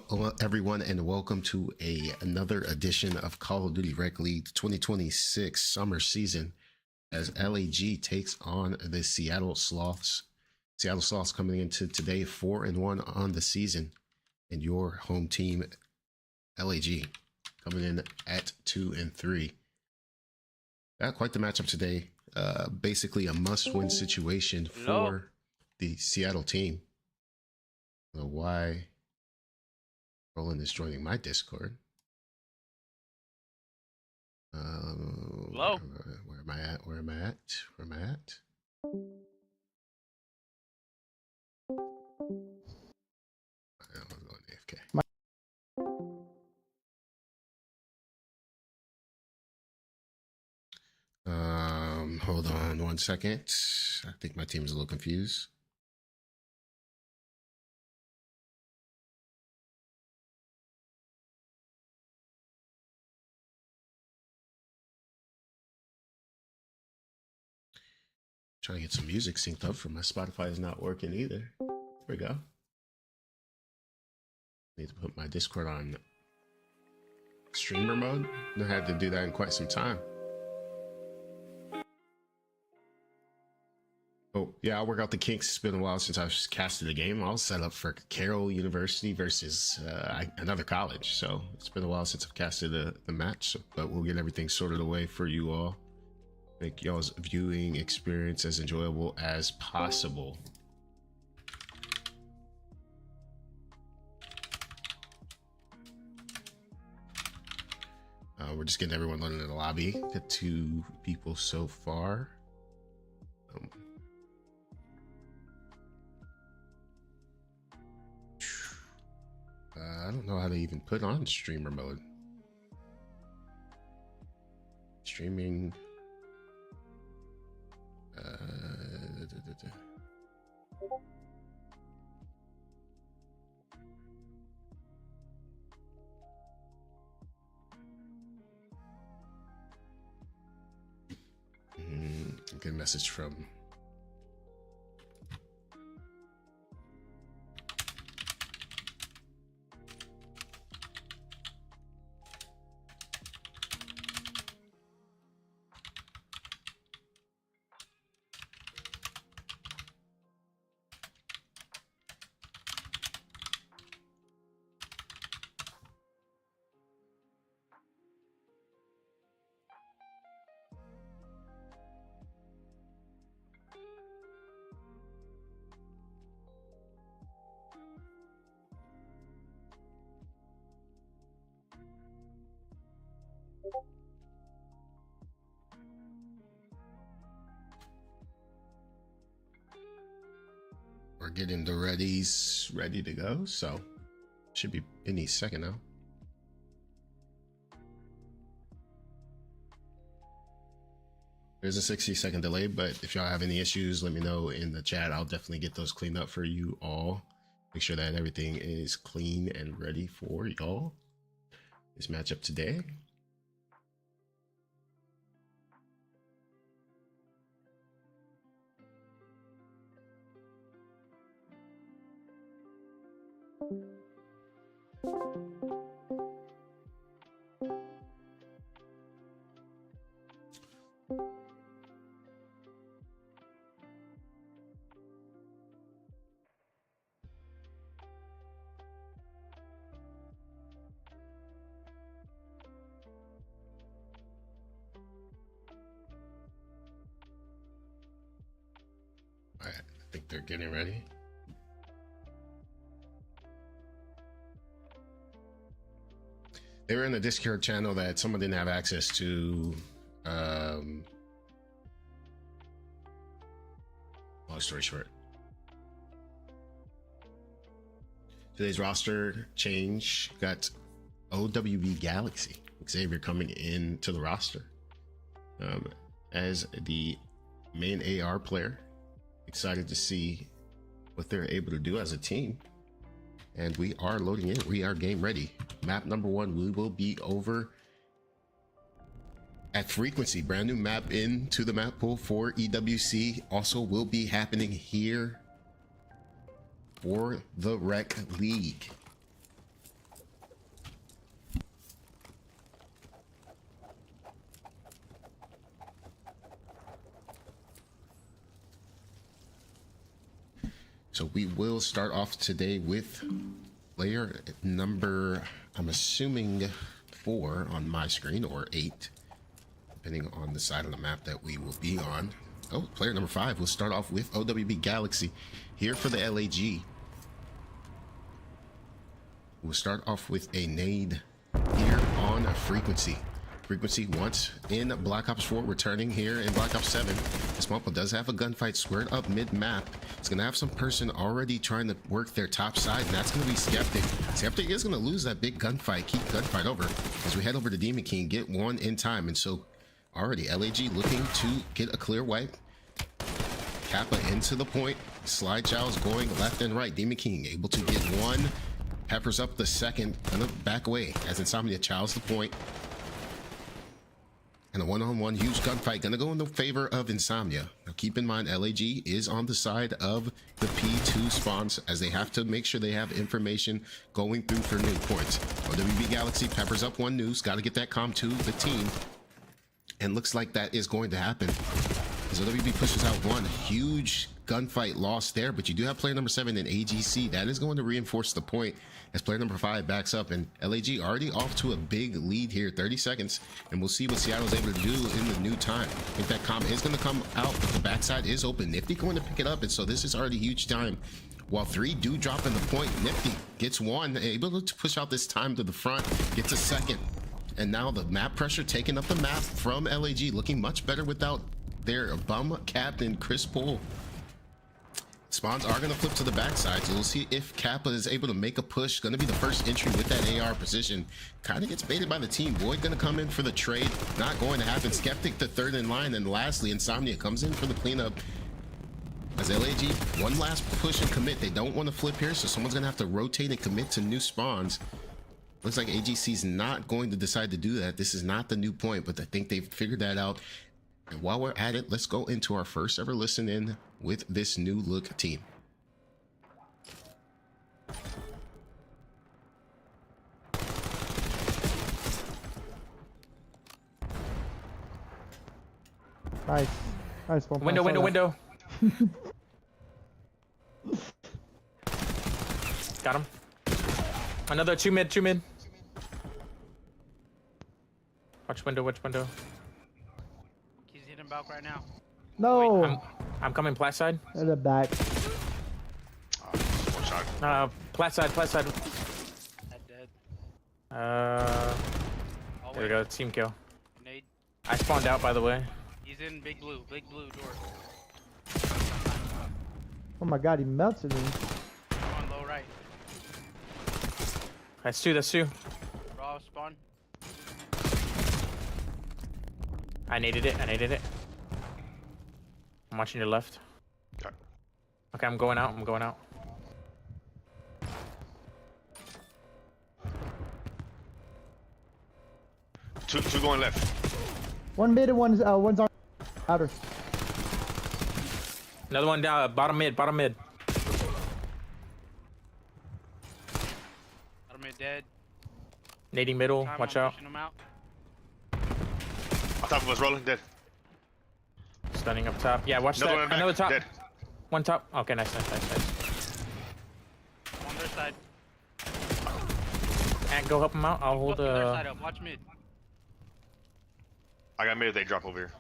Hello, everyone, and welcome to another edition of Call of Duty Rec League 2026 summer season as LAG takes on the Seattle Sloths. Seattle Sloths coming into today 4-1 on the season, and your home team, LAG, coming in at 2-3. Got quite the matchup today. Basically a must-win situation for the Seattle team. I don't know why Roland is joining my Discord. Hello. Where am I at? Where am I at? Where am I at? I'm going AFK. Hold on one second. I think my team is a little confused. Trying to get some music synced up for my Spotify is not working either. There we go. Need to put my Discord on streamer mode. I had to do that in quite some time. Oh, yeah, I'll work out the kinks. It's been a while since I've casted a game. I was set up for Carroll University versus another college. So it's been a while since I've casted the match, but we'll get everything sorted away for you all. Make y'all's viewing experience as enjoyable as possible. We're just getting everyone loaded in the lobby. Got 2 people so far. I don't know how to even put on streamer mode. Streaming. Get a message from we're getting the readies ready to go, so should be any second now. There's a 60-second delay, but if y'all have any issues, let me know in the chat. I'll definitely get those cleaned up for you all. Make sure that everything is clean and ready for y'all. This matchup today. All right, I think they're getting ready. They were in a Discord channel that someone didn't have access to. Long story short, today's roster change got OWB Galaxy Xavier coming into the roster as the main AR player. Excited to see what they're able to do as a team. And we are loading in. We are game ready. Map number 1, we will be over at Frequency. Brand new map into the map pool for EWC. Also will be happening here for the Rec League. So we will start off today with player number, I'm assuming 4 on my screen, or 8, depending on the side of the map that we will be on. Oh, player number 5. We'll start off with OWB Galaxy here for the LAG. We'll start off with a nade here on a frequency. Frequency once in Black Ops 4, returning here in Black Ops 7. This Mumpo does have a gunfight squared up mid-map. It's going to have some person already trying to work their top side, and that's going to be Skeptic. Skeptic is going to lose that big gunfight, keep gunfight over, as we head over to Demon King, get one in time. And so already LAG looking to get a clear wipe. Kappa into the point. Slide Chow's going left and right. Demon King able to get one. Peppers up the second, gonna back away as Insomnia chows the point. And a one-on-one huge gunfight gonna go in the favor of Insomnia. Now keep in mind, LAG is on the side of the P2 spawns, as they have to make sure they have information going through for new points. OWB Galaxy peppers up one news, gotta get that comm to the team. And looks like that is going to happen, as OWB pushes out one huge gunfight loss there, but you do have player number 7 in AGC. That is going to reinforce the point as player number 5 backs up, and LAG already off to a big lead here, 30 seconds, and we'll see what Seattle's able to do in the new time. I think that comm is going to come out, but the backside is open. Nifty going to pick it up, and so this is already huge time. While 3 do drop in the point, Nifty gets one, able to push out this time to the front, gets a second, and now the map pressure taking up the map from LAG, looking much better without their bum captain Chris Poole. Spawns are going to flip to the backside, so we'll see if Kappa is able to make a push. Going to be the first entry with that AR position. Kind of gets baited by the team. Void going to come in for the trade. Not going to happen. Skeptic the third in line, and lastly Insomnia comes in for the cleanup. As LAG, one last push and commit. They don't want to flip here, so someone's going to have to rotate and commit to new spawns. Looks like AGC's not going to decide to do that. This is not the new point, but I think they've figured that out. And while we're at it, let's go into our first ever listen in with this new look team. Nice. Nice one. Window. Got him. Another 2 mid. Watch window. He's hitting Balk right now. No. I'm coming plat side. In the back. Plat side. That dead. There we go. Team kill. Nade. I spawned out, by the way. He's in big blue door. Oh my god, he melted me. On low right. That's two. Raw spawn. I naded it. I'm watching your left. Okay, I'm going out. Two going left. One mid and one's on outer. Another one down, bottom mid. Bottom mid dead. Nading middle, watch out. Him out. On top of us, rolling, dead. Stunning up top. Yeah, watch Another that. one back, Another top. dead. One top. Okay, nice. On their side. And go help him out. I'll hold Their side up. Watch mid. I got mid, they drop over here.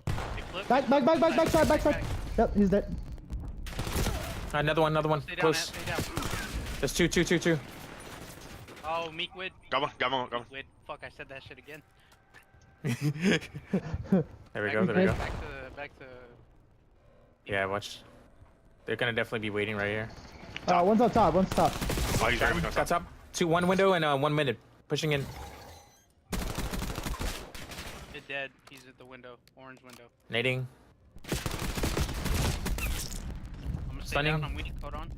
They flip. Backside. Yep, he's dead. Another one. Stay down, Close. stay down. There's two. Oh, Meekwid. Got one. Meekwid. Fuck, I said that shit again. There we go. Back to. Yeah, watch. They're gonna definitely be waiting right here. One's on top. Oh, he's ready, we Got top. One window and 1 minute. Pushing in. They're dead. He's at the window. Orange window. Nading. I'm gonna stay Stunning. down. I'm weak. Hold on.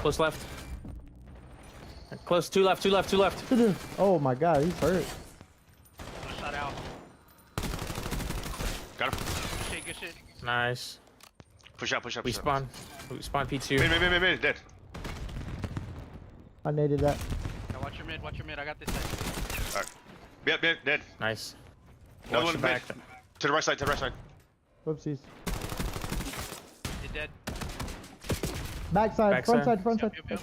Close left. Close. Two left. Oh my god, he's hurt. Shot out. Got him. Good shit. Nice. Push out. We spawn P2. Mid, dead. I naded that. Now watch your mid. I got this side. Alright. Yep, dead. Nice. Another Watch one the mid. back. To the right side. Whoopsies. You're dead. Backside, front side, front side. Yep,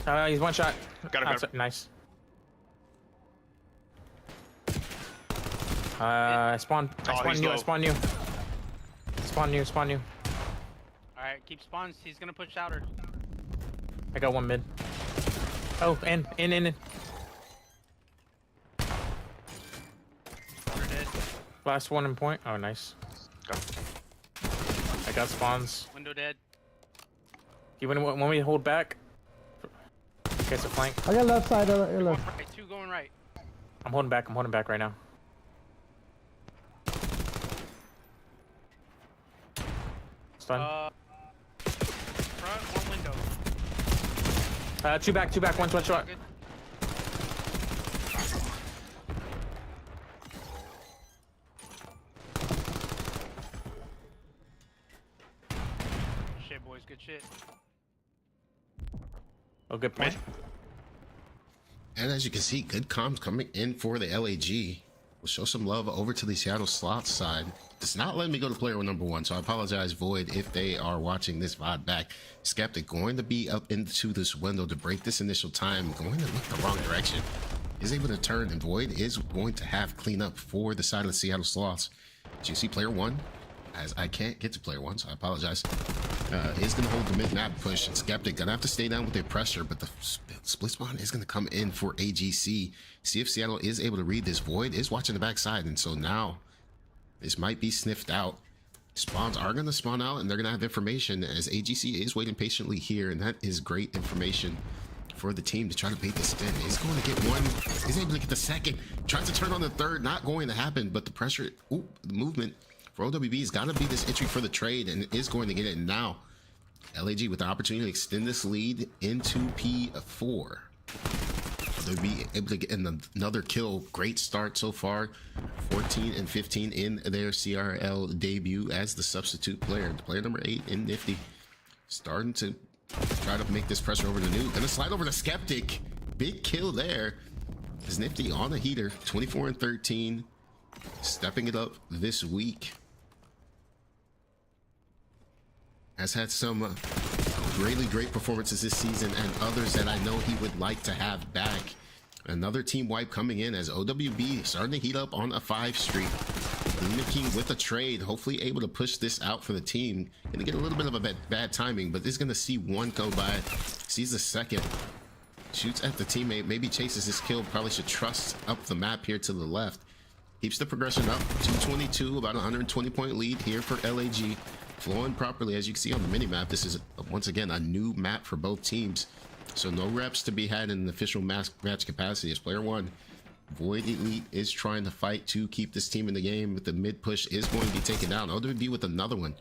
yep. He's one shot. Got him, Outside. Nice. I spawn. Oh, I spawn he's new. I low. spawn new. Spawn new. Spawn new. Alright, keep spawns. He's gonna push outer. I got one mid. Oh, in. Outer dead. Last one in point. Oh, nice. I got spawns. Window dead. You want me to hold back? Guess a flank. I got left side, your Going left. right. Two going right. I'm holding back. I'm holding back right now. Stun. Front, one window. Two back. One shot. Good. Shit, boys. Good shit. Oh, good point. And as you can see, good comms coming in for the LAG. We'll show some love over to the Seattle Sloths side. It's not letting me go to player number one, so I apologize, Void, if they are watching this VOD back. Skeptic going to be up into this window to break this initial time, going to look the wrong direction. Is able to turn, and Void is going to have cleanup for the side of the Seattle Sloths. As you see, player one, as I can't get to player one, so I apologize, is going to hold the mid-map push, and Skeptic going to have to stay down with their pressure, but the split spawn is going to come in for AGC. See if Seattle is able to read this. Void is watching the backside, and so now this might be sniffed out. Spawns are going to spawn out, and they're going to have information as AGC is waiting patiently here, and that is great information for the team to try to bait this in. He's going to get one. He's able to get the second. Tries to turn on the third. Not going to happen, but the pressure, the movement for OWB has got to be this entry for the trade, and is going to get it now. LAG with the opportunity to extend this lead into P4. They'll be able to get another kill. Great start so far. 14 and 15 in their CRL debut as the substitute player. Player number 8 in Nifty. Starting to try to make this pressure over to New. Gonna slide over to Skeptic. Big kill there. Is Nifty on the heater. 24 and 13. Stepping it up this week. Has had some really great performances this season, and others that I know he would like to have back. Another team wipe coming in as OWB starting to heat up on a 5 streak. Demon King with a trade, hopefully able to push this out for the team. Gonna get a little bit of a bad timing, but is gonna see one go by. Sees the second. Shoots at the teammate, maybe chases his kill. Probably should trust up the map here to the left. Keeps the progression up. 222, about 120 point lead here for LAG. Flowing properly, as you can see on the mini map. This is once again a new map for both teams, so no reps to be had in an official match capacity. As player one, Void Elite is trying to fight to keep this team in the game, but the mid push is going to be taken down. OWB with another one.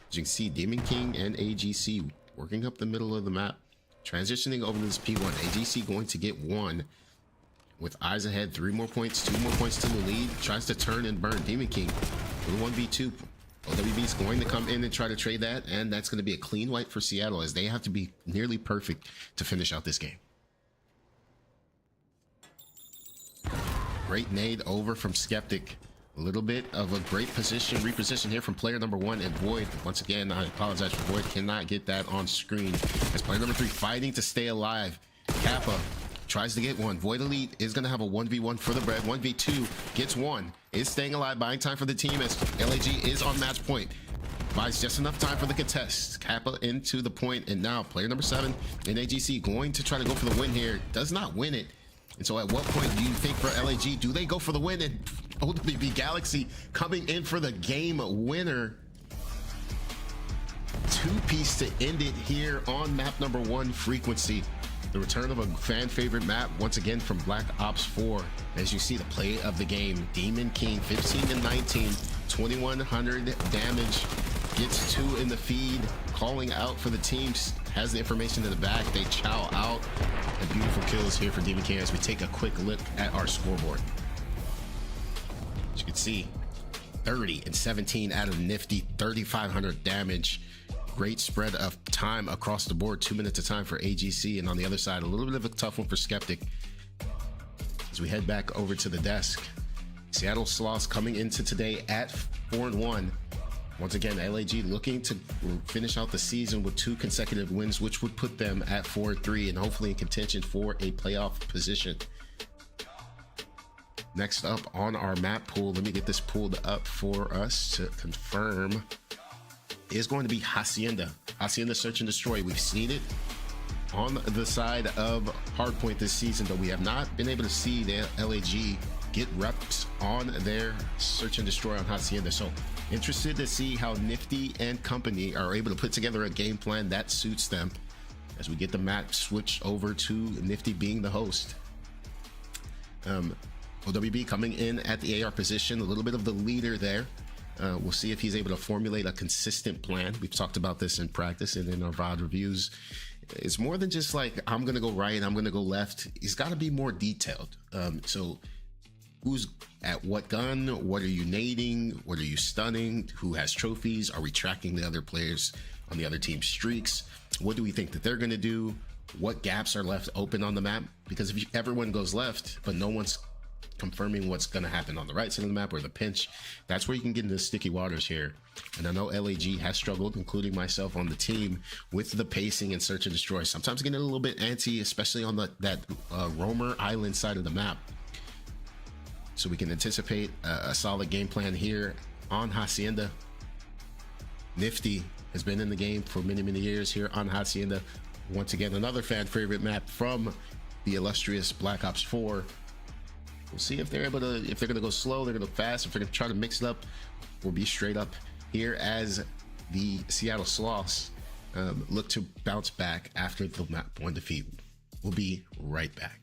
As you can see, Demon King and AGC working up the middle of the map, transitioning over to this P1. AGC going to get one with eyes ahead. 3 more points, 2 more points to the lead. Tries to turn and burn Demon King with a 1v2. OWB is going to come in and try to trade that, and that's going to be a clean wipe for Seattle as they have to be nearly perfect to finish out this game. Great nade over from Skeptic. A little bit of a great reposition here from player number 1, and Void, once again, I apologize for Void, cannot get that on screen. As player number 3 fighting to stay alive. Kappa tries to get one. Void Elite is going to have a 1v1 for the bread. 1v2 gets one. Is staying alive, buying time for the team as LAG is on match point. Buys just enough time for the contest. Kappa into the point, and now player number 7 in AGC going to try to go for the win here. Does not win it. And so at what point do you think for LAG, do they go for the win? And OWB Galaxy coming in for the game winner. 2-piece to end it here on map number 1, Frequency. The return of a fan favorite map once again from Black Ops 4. As you see the play of the game, Demon King 15 and 19, 2100 damage, gets 2 in the feed, calling out for the teams, has the information in the back, they chow out, and beautiful kills here for Demon King as we take a quick look at our scoreboard. As you can see, 30 and 17 out of Nifty, 3500 damage. Great spread of time across the board, 2 minutes of time for AGC, and on the other side, a little bit of a tough one for Skeptic. As we head back over to the desk, Seattle Sloths coming into today at 4-1. Once again, LAG looking to finish out the season with 2 consecutive wins, which would put them at 4-3 and hopefully in contention for a playoff position. Next up on our map pool, let me get this pulled up for us to confirm, is going to be Hacienda. Hacienda Search and Destroy. We've seen it on the side of Hardpoint this season, but we have not been able to see the LAG get reps on their Search and Destroy on Hacienda. So interested to see how Nifty and company are able to put together a game plan that suits them as we get the map switched over to Nifty being the host. OWB coming in at the AR position, a little bit of the leader there. We'll see if he's able to formulate a consistent plan. We've talked about this in practice and in our VOD reviews. It's more than just like, I'm going to go right, I'm going to go left. He's got to be more detailed. So who's at what gun? What are you nading? What are you stunning? Who has trophies? Are we tracking the other players on the other team's streaks? What do we think that they're going to do? What gaps are left open on the map? Because if everyone goes left, but no one's confirming what's going to happen on the right side of the map or the pinch, that's where you can get into sticky waters here. And I know LAG has struggled, including myself on the team, with the pacing and search and destroy. Sometimes getting a little bit antsy, especially on that roamer island side of the map. So we can anticipate a solid game plan here on Hacienda. Nifty has been in the game for many, many years here on Hacienda. Once again, another fan favorite map from the illustrious Black Ops 4. We'll see if they're able to, if they're going to go slow, they're going to go fast, if they're going to try to mix it up, or be straight up here as the Seattle Sloths look to bounce back after the map 1 defeat. We'll be right back.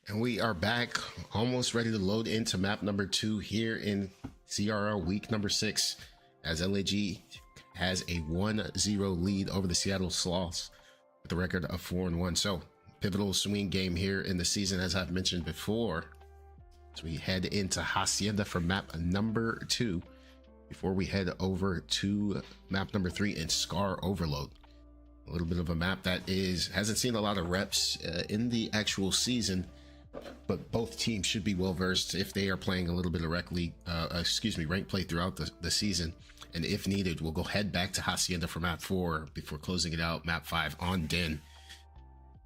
And we are back, almost ready to load into map number 2 here in CRL week number 6, as LAG has a 1-0 lead over the Seattle Sloths with a record of 4-1. So pivotal swing game here in the season, as I've mentioned before, as we head into Hacienda for map number 2 before we head over to map number 3 in Scar Overload. A little bit of a map that hasn't seen a lot of reps in the actual season, but both teams should be well versed if they are playing a little bit of rank play throughout the season. And if needed, we'll go head back to Hacienda for map 4 before closing it out map 5 on Den.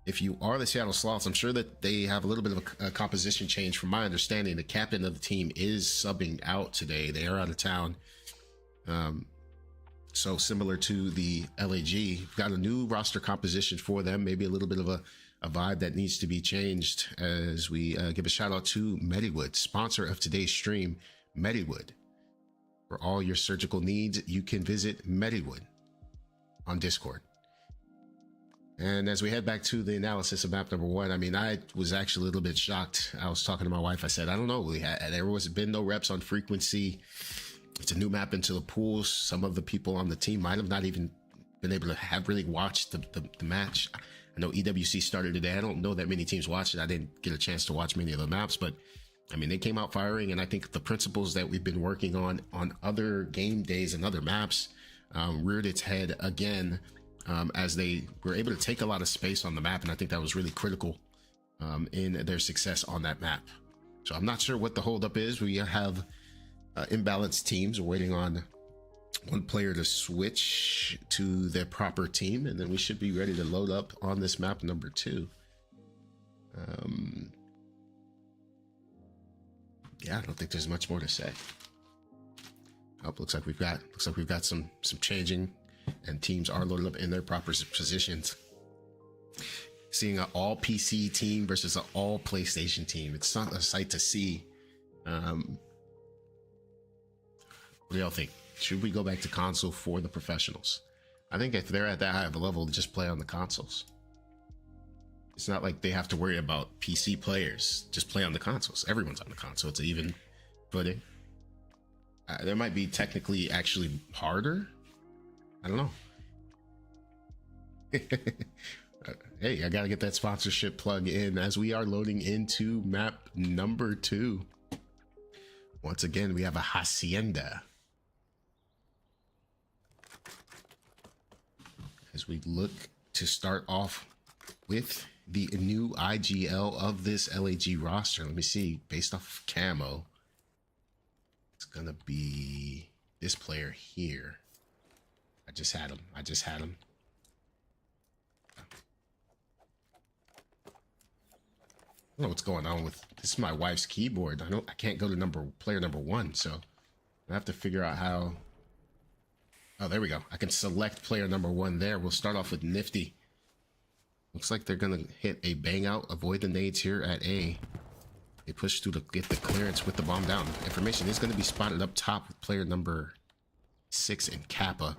If you are the Seattle Sloths, I'm sure that they have a little bit of a composition change. From my understanding, the captain of the team is subbing out today. They are out of town. So similar to the LAG, we've got a new roster composition for them, maybe a little bit of a vibe that needs to be changed, as we give a shout out to Mediwood, sponsor of today's stream. Mediwood, for all your surgical needs, you can visit Mediwood on Discord. And as we head back to the analysis of map number 1, I mean, I was actually a little bit shocked. I was talking to my wife. I said, I don't know, there was been no reps on frequency. It's a new map into the pools. Some of the people on the team might have not even been able to have really watched the match. I know EWC started today. I don't know that many teams watched it. I didn't get a chance to watch many of the maps, but I mean, they came out firing, and I think the principles that we've been working on other game days and other maps reared its head again as they were able to take a lot of space on the map, and I think that was really critical in their success on that map. So I'm not sure what the holdup is. We have imbalanced teams. We're waiting on one player to switch to their proper team, and then we should be ready to load up on this map number 2. Yeah, I don't think there's much more to say. Oh, looks like we've got some changing, and teams are loaded up in their proper positions. Seeing an all PC team versus an all PlayStation team, it's not a sight to see. What do y'all think? Should we go back to console for the professionals? I think if they're at that high of a level, to just play on the consoles. It's not like they have to worry about PC players. Just play on the consoles. Everyone's on the console. It's an even footing. There might be technically actually harder. I don't know. Hey, I gotta get that sponsorship plug in as we are loading into map number 2. Once again, we have a hacienda. As we look to start off with the new IGL of this LAG roster. Let me see, based off of camo, it's gonna be this player here. I just had him. I don't know what's going on with this. Is my wife's keyboard. I can't go to player number 1, so I have to figure out how. Oh, there we go. I can select player number 1 there. We'll start off with Nifty. Looks like they're gonna hit a bang out, avoid the nades here at A. They push through to get the clearance with the bomb down. Information is gonna be spotted up top with player number 6 in Kappa.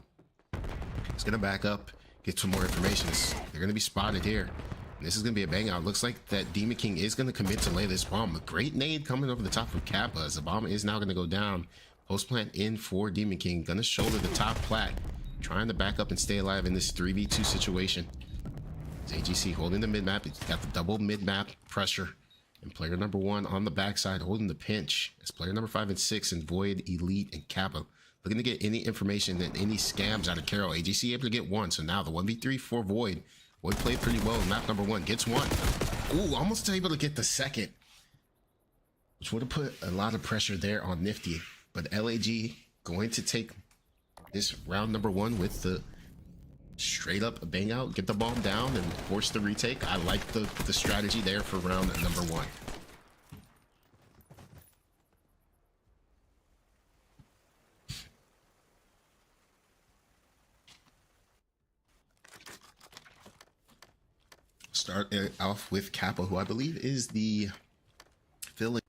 It's gonna back up, get some more information. They're gonna be spotted here. And this is gonna be a bang out. Looks like that Demon King is gonna commit to lay this bomb. A great nade coming over the top from Kappa as the bomb is now gonna go down. Post plant in for Demon King. Gonna shoulder the top plat. Trying to back up and stay alive in this 3v2 situation. It's AGC holding the mid map. He's got the double mid map pressure. And player number 1 on the backside holding the pinch. As player number 5 and 6 in Void, Elite, and Kappa looking to get any information and any scams out of Carol. AGC able to get 1. So now the 1v3 for Void. Void played pretty well in map number 1. Gets 1. Ooh, almost able to get the second. Which would have put a lot of pressure there on Nifty. But LAG going to take this round number 1 with the straight up bang out, get the bomb down, and force the retake. I like the strategy there for round number 1. Start off with Kappa, who I believe is the filling.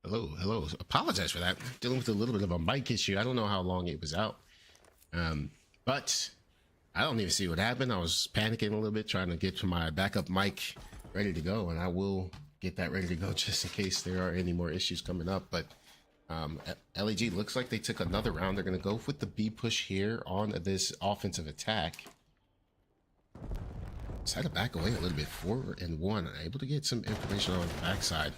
Hello, hello. Apologize for that. Dealing with a little bit of a mic issue. I don't know how long it was out. But I don't even see what happened. I was panicking a little bit, trying to get to my backup mic ready to go, and I will get that ready to go just in case there are any more issues coming up. But LAG looks like they took another round. They're going to go with the B push here on this offensive attack. Just had to back away a little bit. 4-1. Able to get some information on the backside.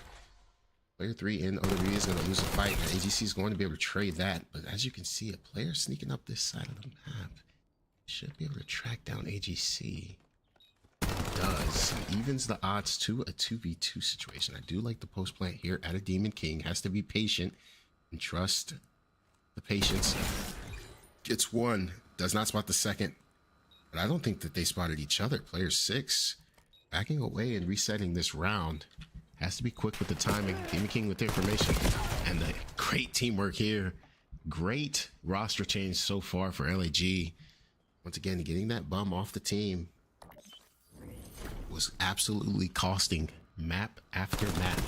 Player 3 in OW is going to lose a fight, and AGC is going to be able to trade that. But as you can see, a player sneaking up this side of the map should be able to track down AGC. Does. And evens the odds to a 2v2 situation. I do like the post plant here at a Demon King. Has to be patient and trust the patience. Gets one. Does not spot the second. But I don't think that they spotted each other. Player 6 backing away and resetting this round. Has to be quick with the timing. Demon King with the information. And the great teamwork here. Great roster change so far for LAG. Once again, getting that bum off the team was absolutely costing map after map.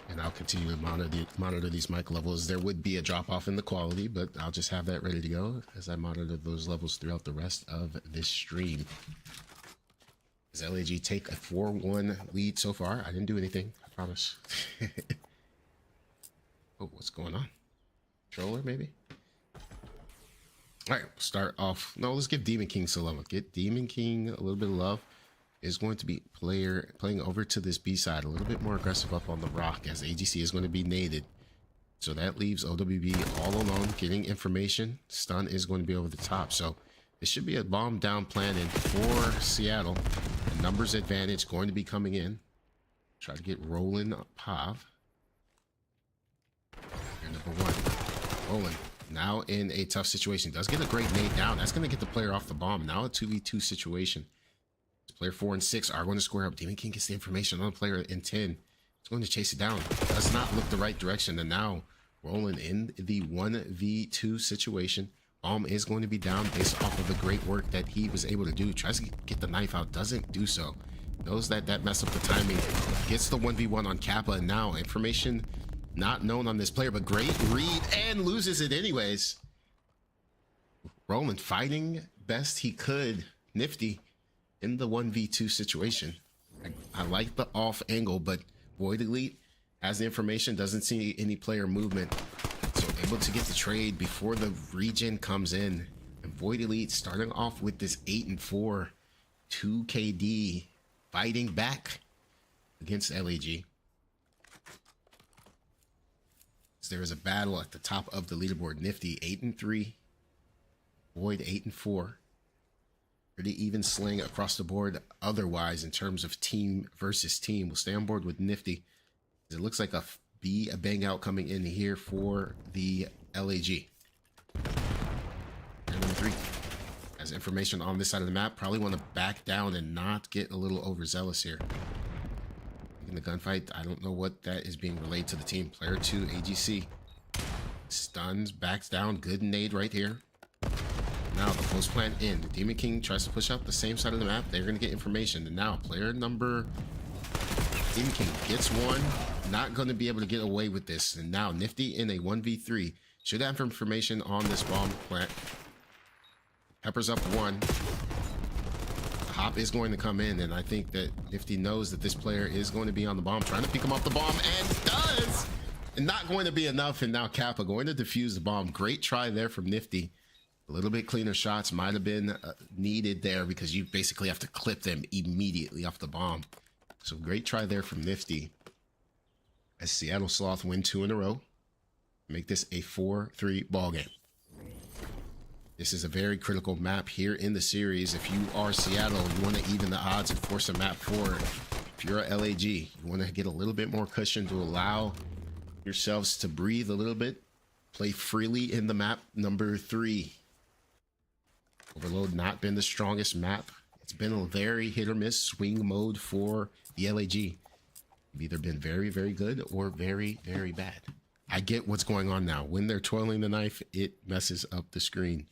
And I'll continue to monitor these mic levels. There would be a drop off in the quality, but I'll just have that ready to go as I monitor those levels throughout the rest of this stream. As LAG take a 4-1 lead so far. I didn't do anything, I promise. Oh, what's going on? Controller, maybe? All right, start off. No, let's give Demon King some love. Get Demon King a little bit of love. Is going to be playing over to this B side, a little bit more aggressive up on the rock as AGC is going to be naded. So that leaves OWB all alone getting information. Stun is going to be over the top. So it should be a bomb down planning for Seattle. The numbers advantage going to be coming in. Try to get Roland Pav. Here, number 1. Roland now in a tough situation. Does get a great nade down. That's going to get the player off the bomb. Now a 2v2 situation. Player 4 and 6 are going to square up. Demon King gets the information on the player in 10. It's going to chase it down. Does not look the right direction. And now Roland in the 1v2 situation. Bomb is going to be down based off of the great work that he was able to do. Tries to get the knife out. Doesn't do so. Knows that messed up the timing. Gets the 1v1 on Kappa. And now information not known on this player, but great read and loses it anyways. Roland fighting best he could. Nifty in the 1v2 situation. I like the off angle, but Void Elite has the information, doesn't see any player movement. So able to get the trade before the regen comes in. And Void Elite starting off with this 8-4, 2 KD, fighting back against LAG. So there is a battle at the top of the leaderboard. Nifty 8-3, Void 8-4. Pretty even sling across the board otherwise in terms of team versus team. We'll stay on board with Nifty. It looks like a bang out coming in here for the LAG. And number 3 has information on this side of the map. Probably want to back down and not get a little overzealous here. In the gunfight, I don't know what that is being relayed to the team. Player 2, AGC. Stuns, backs down. Good nade right here. Now the post plant in. The Demon King tries to push out the same side of the map. They're going to get information. And now player number Demon King gets one. Not going to be able to get away with this. And now Nifty in a 1v3. Should have information on this bomb plant. Peppers up 1. The hop is going to come in. And I think that Nifty knows that this player is going to be on the bomb. Trying to pick him off the bomb. And does! And not going to be enough. And now Kappa going to defuse the bomb. Great try there from Nifty. A little bit cleaner shots might have been needed there because you basically have to clip them immediately off the bomb. So great try there from Nifty. As Seattle Sloth win 2 in a row. Make this a 4-3 ball game. This is a very critical map here in the series. If you are Seattle, you want to even the odds and force a map forward. If you're a LAG, you want to get a little bit more cushion to allow yourselves to breathe a little bit. Play freely in the map number 3. Overload not been the strongest map. It's been a very hit or miss swing mode for the LAG. You've either been very, very good or very, very bad. I get what's going on now. When they're twirling the knife, it messes up the screen.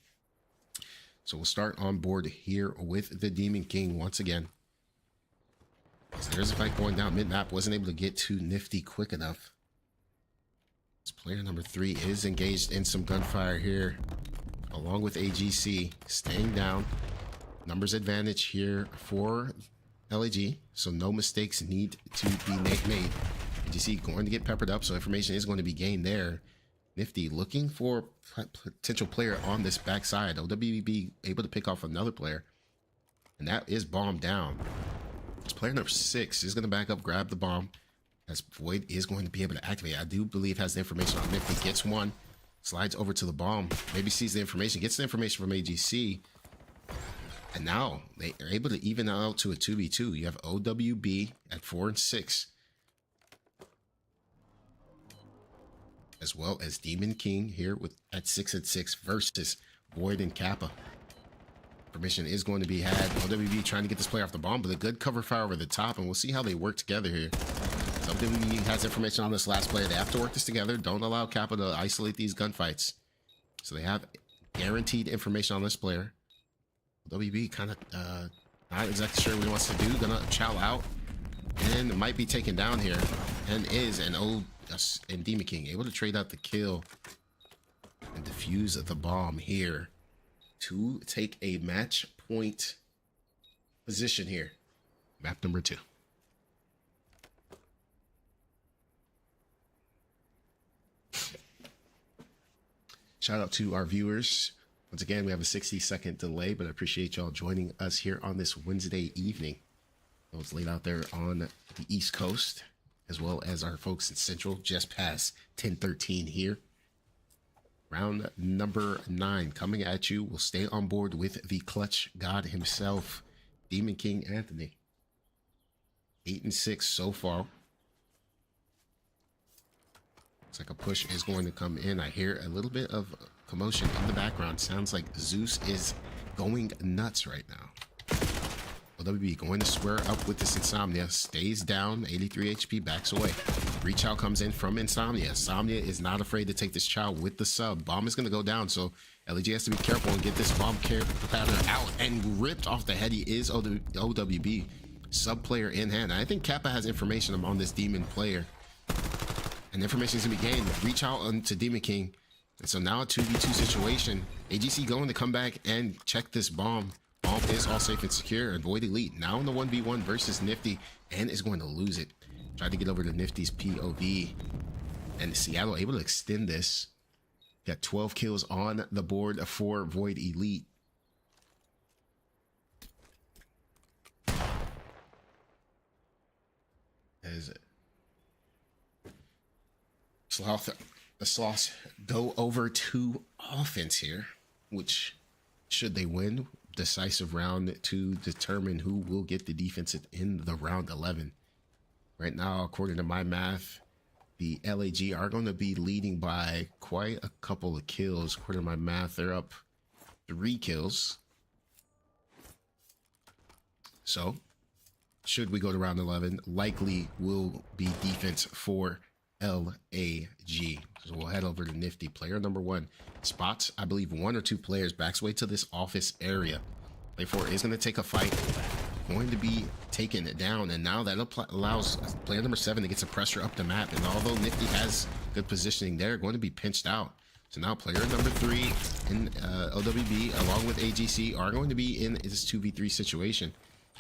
So we'll start on board here with the Demon King once again. So there's a fight going down mid-map. Wasn't able to get to Nifty quick enough. This player number 3 is engaged in some gunfire here, along with AGC, staying down. Numbers advantage here for LAG, so no mistakes need to be made. AGC going to get peppered up, so information is going to be gained there. Nifty looking for potential player on this backside. OWB able to pick off another player, and that is bomb down. This player number 6 is going to back up, grab the bomb, as Void is going to be able to activate. I do believe has the information on Nifty. Gets one, slides over to the bomb, maybe sees the information, gets the information from AGC, and now they are able to even out to a 2v2. You have OWB at 4 and 6, as well as Demon King here with at 6 and 6 versus Void and Kappa. Permission is going to be had. OWB trying to get this player off the bomb, but a good cover fire over the top, and we'll see how they work together here. OWB has information on this last player. They have to work this together. Don't allow Kappa to isolate these gunfights. So they have guaranteed information on this player. WB kind of not exactly sure what he wants to do. Gonna chow out and might be taken down here, and is an and Demon King able to trade out the kill and defuse the bomb here to take a match point position here. Map number 2. Shout out to our viewers. Once again, we have a 60-second delay, but I appreciate y'all joining us here on this Wednesday evening. It's late out there on the East Coast, as well as our folks in Central, just past 10:13 here. Round number 9 coming at you. We'll stay on board with the clutch god himself, Demon King Anthony. 8 and 6 so far. Looks like a push is going to come in. I hear a little bit of commotion in the background. Sounds like Zeus is going nuts right now. OWB going to square up with this Insomnia. Stays down, 83 HP, backs away. Reach out comes in from Insomnia. Insomnia is not afraid to take this child with the sub. Bomb is going to go down, so LEG has to be careful and get this bomb pattern out. And ripped off the head. He is OWB. Sub player in hand. I think Kappa has information on this demon player, and information is going to be gained. Reach out onto Demon King. And so now a 2v2 situation. AGC going to come back and check this bomb. Bomb is all safe and secure. And Void Elite now in the 1v1 versus Nifty, and is going to lose it. Tried to get over to Nifty's POV, and Seattle able to extend this. Got 12 kills on the board for Void Elite. As the Sloths go over to offense here, which, should they win, decisive round to determine who will get the defense in the round 11. Right now, according to my math, the LAG are going to be leading by quite a couple of kills. According to my math, they're up 3 kills. So, should we go to round 11, likely will be defense for LAG. So we'll head over to Nifty. Player number 1 spots, I believe, 1 or 2 players, backs away to this office area. Play 4 is going to take a fight, going to be taken down, and now that allows player number 7 to get some pressure up the map. And although Nifty has good positioning, they're going to be pinched out. So now player number 3 in OWB along with AGC are going to be in this 2v3 situation.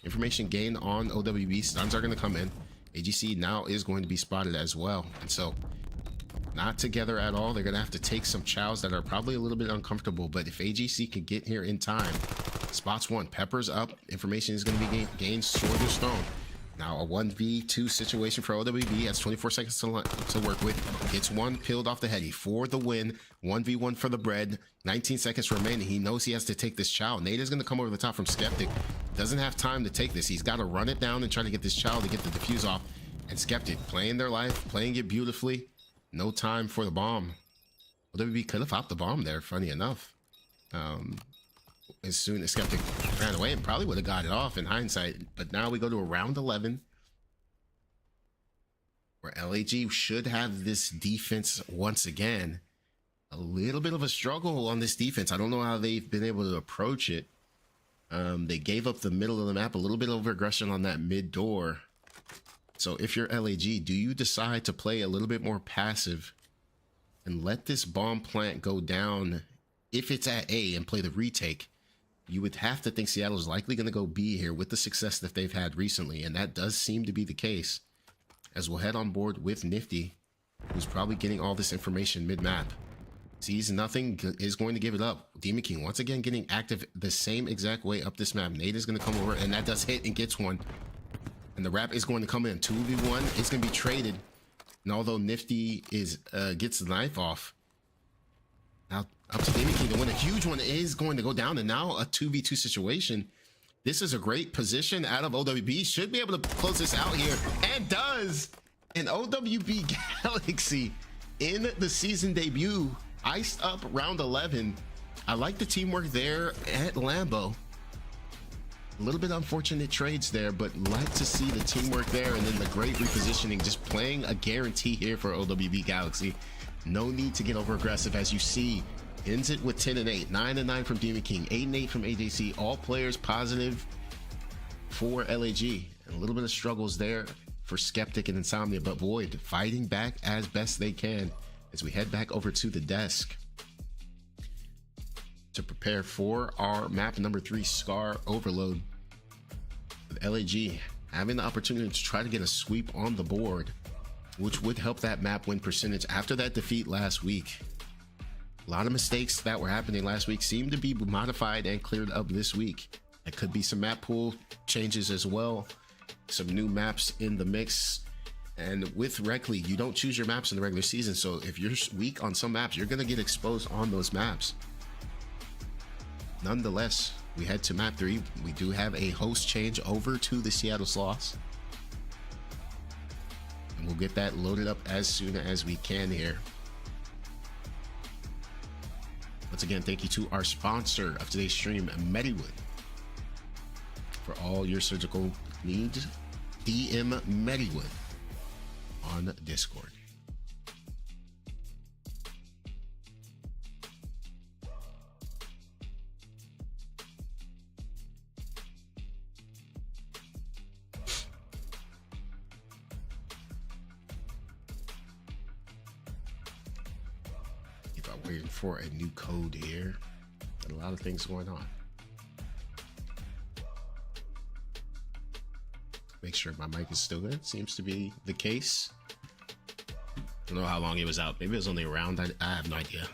Information gained on OWB. Stuns are going to come in. AGC now is going to be spotted as well. And so, not together at all. They're going to have to take some chows that are probably a little bit uncomfortable. But if AGC can get here in time, spots 1. Peppers up. Information is going to be gained. Sword is thrown. Now a 1v2 situation for OWB. Has 24 seconds to work with. Gets 1 peeled off the heady for the win. 1v1 for the bread. 19 seconds remaining. He knows he has to take this chow. Nate is going to come over the top from Skeptic. Doesn't have time to take this. He's got to run it down and try to get this child to get the defuse off. And Skeptic playing their life, playing it beautifully. No time for the bomb. WB could have popped the bomb there, funny enough. As soon as Skeptic ran away, and probably would have got it off in hindsight. But now we go to a round 11, where LAG should have this defense once again. A little bit of a struggle on this defense. I don't know how they've been able to approach it. They gave up the middle of the map, a little bit of aggression on that mid door. So if you're LAG, do you decide to play a little bit more passive and let this bomb plant go down if it's at A and play the retake? You would have to think Seattle's likely going to go B here with the success that they've had recently, and that does seem to be the case. As we'll head on board with Nifty, who's probably getting all this information mid-map. Sees nothing, is going to give it up. Demon King once again getting active the same exact way up this map. Nate is going to come over, and that does hit and gets one. And the wrap is going to come in. 2v1, it's going to be traded. And although Nifty is gets the knife off, now up to Demon King to win. A huge one is going to go down, and now a 2v2 situation. This is a great position out of OWB. Should be able to close this out here, and does. And OWB Galaxy in the season debut, iced up round 11. I like the teamwork there at Lambeau. A little bit unfortunate trades there, but like to see the teamwork there, and then the great repositioning, just playing a guarantee here for OWB Galaxy. No need to get over aggressive, as you see. Ends it with 10 and 8, 9 and 9 from Demon King, 8 and 8 from AJC. All players positive for LAG. And a little bit of struggles there for Skeptic and Insomnia, but Void fighting back as best they can as we head back over to the desk to prepare for our map number 3, Scar Overload. With LAG having the opportunity to try to get a sweep on the board, which would help that map win percentage after that defeat last week. A lot of mistakes that were happening last week seem to be modified and cleared up this week. There could be some map pool changes as well, some new maps in the mix. And with Rec League, you don't choose your maps in the regular season, so if you're weak on some maps, you're going to get exposed on those maps. Nonetheless, we head to map 3. We do have a host change over to the Seattle Sloths, and we'll get that loaded up as soon as we can here. Once again, thank you to our sponsor of today's stream, Mediwood, for all your surgical needs. DM Mediwood on Discord. If I'm waiting for a new code here, a lot of things going on. Make sure my mic is still good. Seems to be the case. Don't know how long it was out. Maybe it was only a round. I have no idea.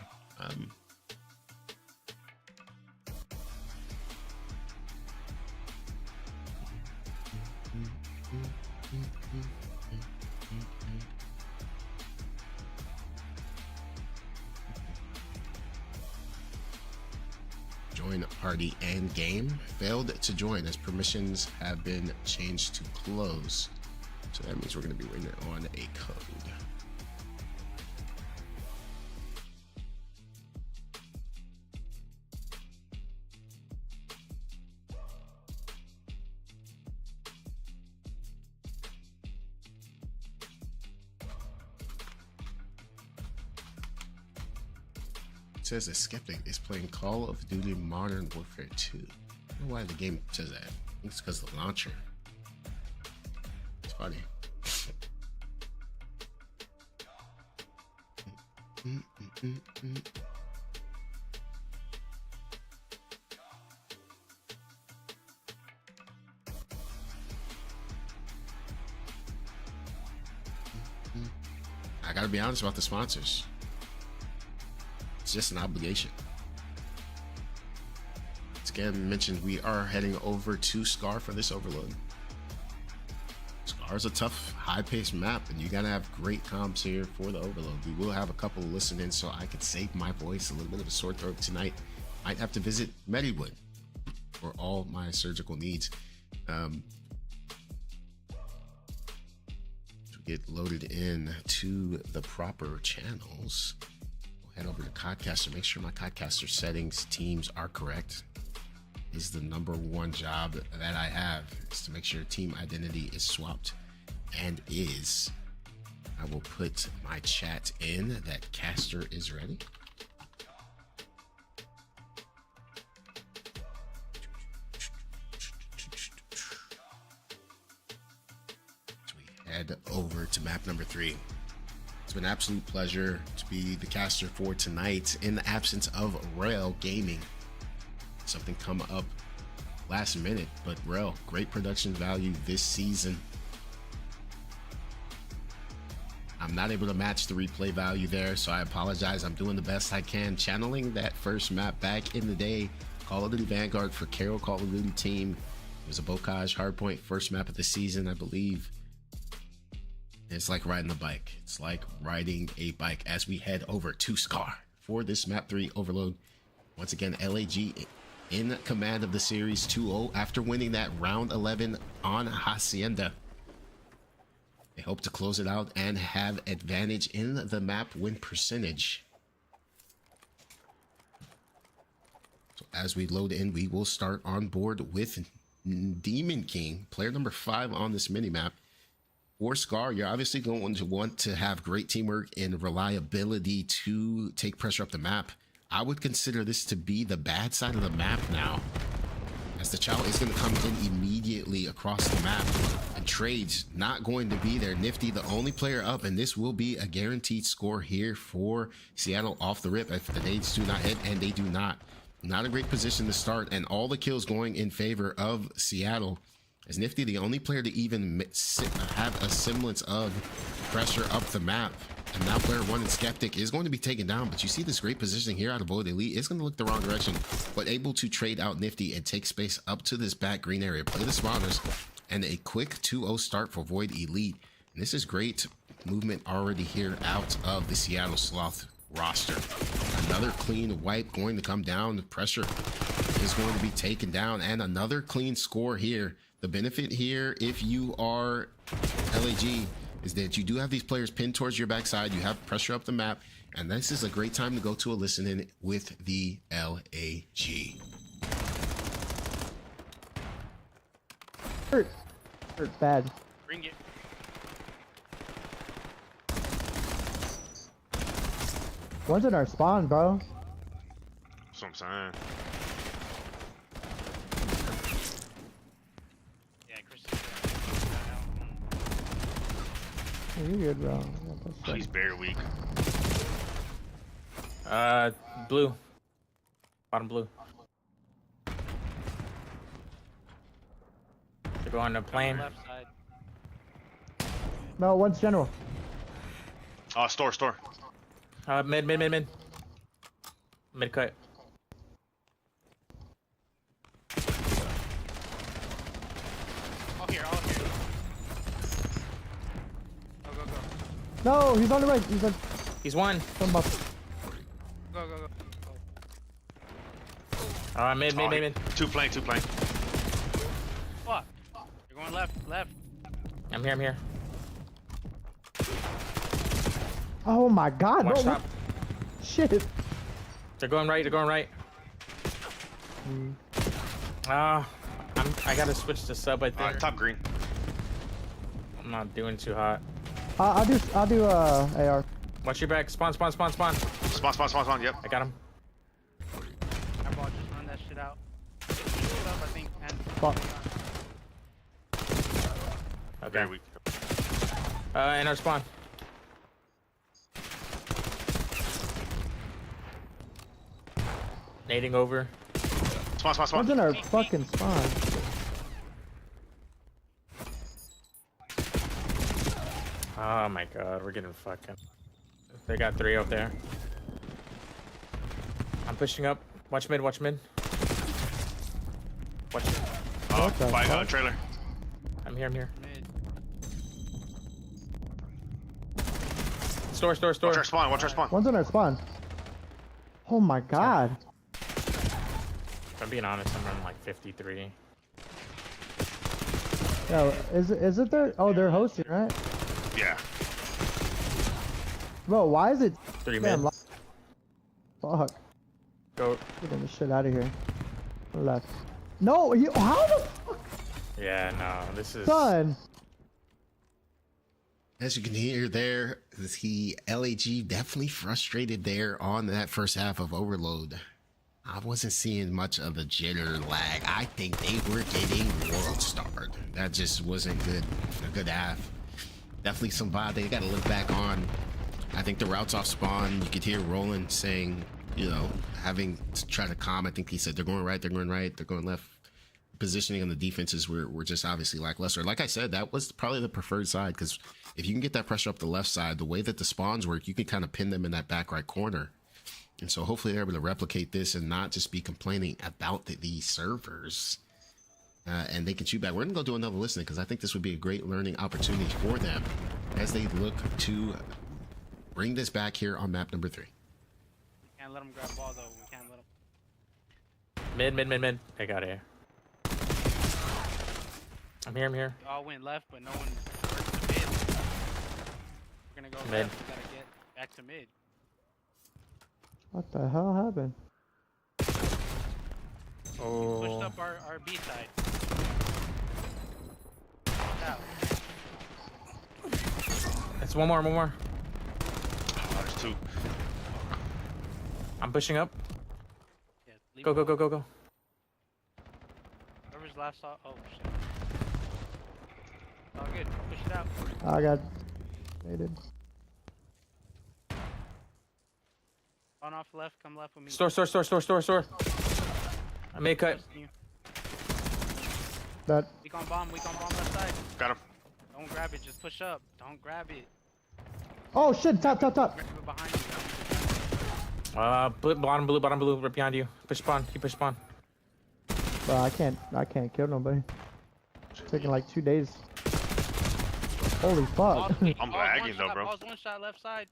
Join party and game. Failed to join as permissions have been changed to close. So that means we're going to be waiting on a code. Says a Skeptic is playing Call of Duty Modern Warfare 2. I don't know why the game says that. I think it's because of the launcher. It's funny. I gotta be honest about the sponsors. It's just an obligation. As again mentioned, we are heading over to Scar for this overload. Scar is a tough, high-paced map, and you gotta have great comps here for the overload. We will have a couple listen in so I can save my voice. A little bit of a sore throat tonight. Might have to visit Mediwood for all my surgical needs. To get loaded in to the proper channels, head over to Codcaster. Make sure my Codcaster settings teams are correct. Is the number one job that I have, is to make sure team identity is swapped and is. I will put my chat in that Caster is ready. As we head over to map number 3. It's been an absolute pleasure to be the caster for tonight in the absence of Rail Gaming. Something come up last minute, but Rail, great production value this season. I'm not able to match the replay value there, so I apologize. I'm doing the best I can, channeling that first map back in the day, Call of Duty Vanguard for Carol Call of Duty team. It was a Bocage Hardpoint first map of the season, I believe. It's like riding a bike. It's like riding a bike as we head over to Scar for this map 3 overload. Once again, LAG in command of the series 2-0 after winning that round 11 on Hacienda. They hope to close it out and have advantage in the map win percentage. So as we load in, we will start on board with Demon King, player number 5 on this mini map. For Scar, you're obviously going to want to have great teamwork and reliability to take pressure up the map. I would consider this to be the bad side of the map now, as the Chow is going to come in immediately across the map, and trades not going to be there. Nifty, the only player up, and this will be a guaranteed score here for Seattle off the rip if the nades do not hit, and they do not. Not a great position to start, and all the kills going in favor of Seattle. Is Nifty the only player to even have a semblance of pressure up the map? And now player 1 and Skeptic is going to be taken down, but you see this great positioning here out of Void Elite. It's going to look the wrong direction, but able to trade out Nifty and take space up to this back green area, play the spawners, and a quick 2-0 start for Void Elite. And this is great movement already here out of the Seattle Sloth roster. Another clean wipe going to come down. The pressure is going to be taken down, and another clean score here. The benefit here, if you are LAG, is that you do have these players pinned towards your backside. You have pressure up the map, and this is a great time to go to a listen-in with the LAG. Hurt bad. Bring it. One's in our spawn, bro. That's what I'm saying. Yeah, Chris is Oh, you're good, bro. Oh, he's very weak. Blue. Bottom blue. They're going to plane. left side. No, one's general. Oh, store. Mid. Mid cut. All here. Go. No, he's on the right. He's one. Go. Mid. Two plane. Fuck. You're going left. I'm here. Oh my God, Watch bro. top. Shit. They're going right. I gotta switch to sub, I think. Top green. I'm not doing too hot. I'll do AR. Watch your back. Spawn. Spawn. Yep. I got him. Airball, just run that shit out. Up, I think. And Fuck. Okay. Very weak. In our spawn. Nading over. Spawn. One's in our fucking spawn. Oh my god, we're getting fucking. They got 3 out there. I'm pushing up. Watch mid. Watch. What the By fuck? I'm trailer. here. mid. Store. Watch our spawn. One's in our spawn. Oh my God. If I'm being honest, I'm running like 53. Yo, is it there? Oh, they're hosting, right? Yeah. Bro, why is it? 3 Man, mid. Fuck. Go. Getting the shit out of here. Left. No, how the fuck, Yeah, no, this is. son? As you can hear there, the LAG definitely frustrated there on that first half of Overload. I wasn't seeing much of a jitter lag. I think they were getting world starred. That just wasn't good. A good half. Definitely some vibe they got to look back on. I think the routes off spawn, you could hear Roland saying, you know, having to try to calm. I think he said they're going right, they're going right, they're going left. Positioning on the defenses were just obviously lackluster. Like I said, that was probably the preferred side, because if you can get that pressure up the left side, the way that the spawns work, you can kind of pin them in that back right corner. And so hopefully they're able to replicate this and not just be complaining about the servers. And they can shoot back. We're going to go do another listening, because I think this would be a great learning opportunity for them as they look to bring this back here on map number 3. Can't let him grab ball though. We can't let him. Mid. I got here. I'm here. We all went left, but no one worked to mid. We're gonna go Mid. left. We gotta get back to mid. What the hell happened? Pushed Oh, up our B side. Out. it's one more. Oh, there's 2. I'm pushing up. Yeah, leave Go. it. Whoever's last saw. Oh shit. All good. Push it out. I got hated. On off left. Come left with me. Store. I made a cut. Trusting you. That We gon' bomb left side. Got him. Don't grab it. Just push up. Don't grab it. oh shit, top. Grab it behind you. Bottom blue, right behind you. Push spawn. Keep push spawn. Bro, I can't kill nobody. It's taking like 2 days. Holy fuck. Ball's I'm one lagging though, shot, bro. Ball's one shot left side.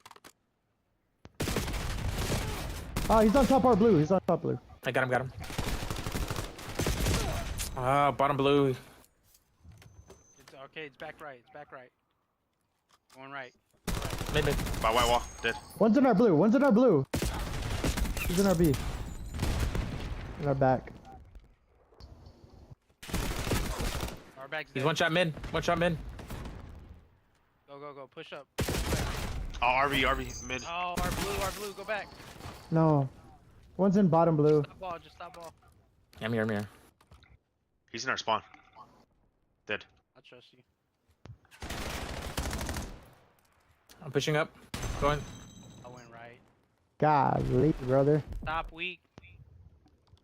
Oh, he's on top our blue. I got him. Bottom blue. It's okay. It's back right. Going right. Mid. By white wall. Dead. One's in our blue. He's in our B. In our back. Our back's He's dead. one shot mid. Go. Push up. Oh, RV, mid. Oh, our blue. Go back. No. One's in bottom blue. Just stop ball. I'm here. He's in our spawn. Dead. I trust you. I'm pushing up. Going. I went right. Golly, brother. Stop weak.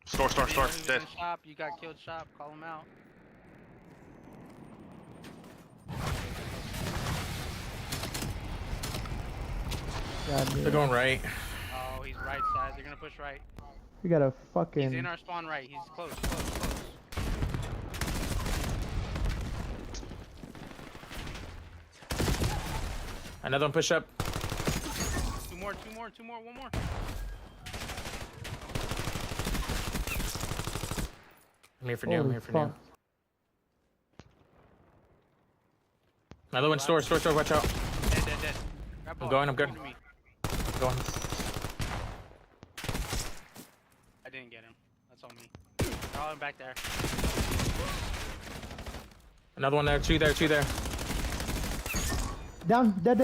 Store. You know he was Dead. in shop. You got killed shop. Call him out. God, They're damn. going right. Oh, he's right side. They're gonna push right. We got a He's fucking. in our spawn right. He's close. Another one push up. Two more. One more. I'm here for new. Holy fuck. Another one store. Watch out. Dead. Grab ball. going, I'm good. Come to me. Going. I didn't get him. That's on me. Throw him back there. Another one there. Two there. Down. Dead.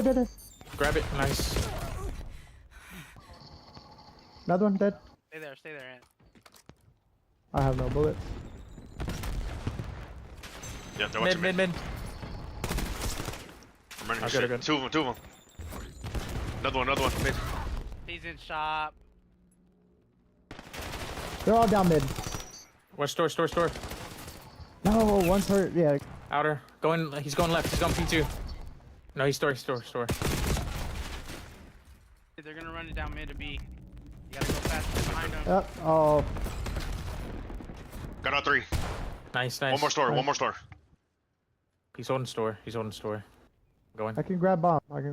Grab it. Nice. Another one dead. Stay there, Ant. I have no bullets. Yeah, they're watching Mid. I'm running Okay, shit. good. Two of them. Another one. Mid. He's in shop. They're all down mid. What store? No, one's hurt. Yeah. Outer. He's going left. He's going P2. No, he's store. They're gonna run it down mid to B. You gotta go fast behind them. Yep. Oh. Got out 3. Nice. One more store. He's holding store. Going. I can grab bomb. Come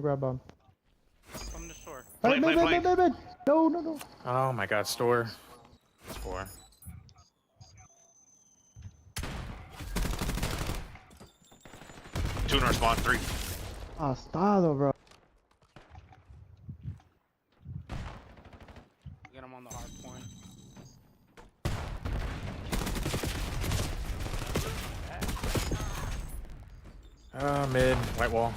to the store. Plane. Mid. No. Oh my god, store. Store. Two in our spawn. 3. Astado, bro. Get him on the hard point. Mid. White wall.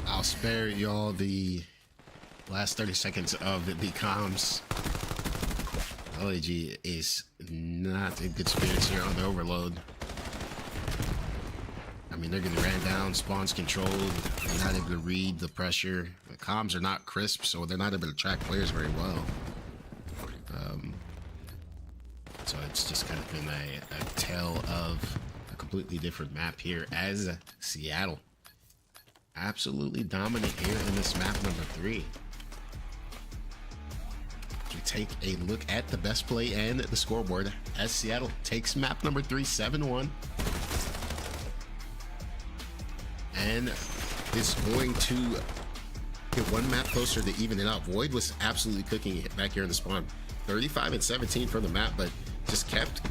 I'll spare y'all the last 30 seconds of the comms. LAG is not in good spirits here on the overload. I mean, they're getting ran down, spawns controlled, they're not able to read the pressure. The comms are not crisp, so they're not able to track players very well. So it's just kind of been a tale of a completely different map here as Seattle. Absolutely dominant here in this map number 3. We take a look at the best play and the scoreboard as Seattle takes map number 3, 7-1. And is going to get one map closer to even it out. Void was absolutely cooking it back here in the spawn. 35 and 17 from the map, but just kept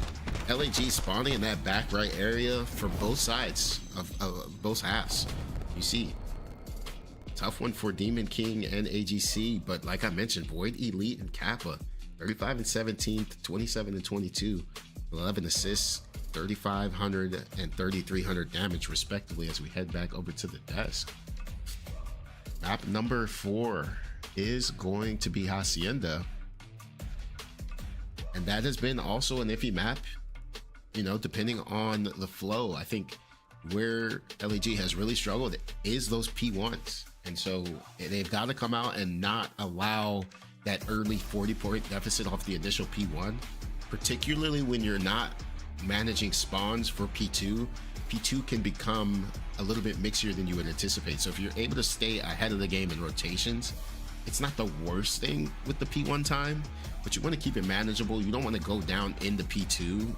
LAG spawning in that back right area for both sides of both halves. You see, tough one for Demon King and AGC, but like I mentioned, Void, Elite, and Kappa, 35 and 17, 27 and 22, 11 assists, 3,500 and 3,300 damage respectively as we head back over to the desk. Map number 4 is going to be Hacienda, and that has been also an iffy map, you know, depending on the flow. I think where LAG has really struggled is those P1s, and so they've got to come out and not allow that early 40-point deficit off the initial P1, particularly when you're not managing spawns for P2. P2 can become a little bit mixier than you would anticipate. So if you're able to stay ahead of the game in rotations, it's not the worst thing with the P1 time, but you want to keep it manageable. You don't want to go down into P2,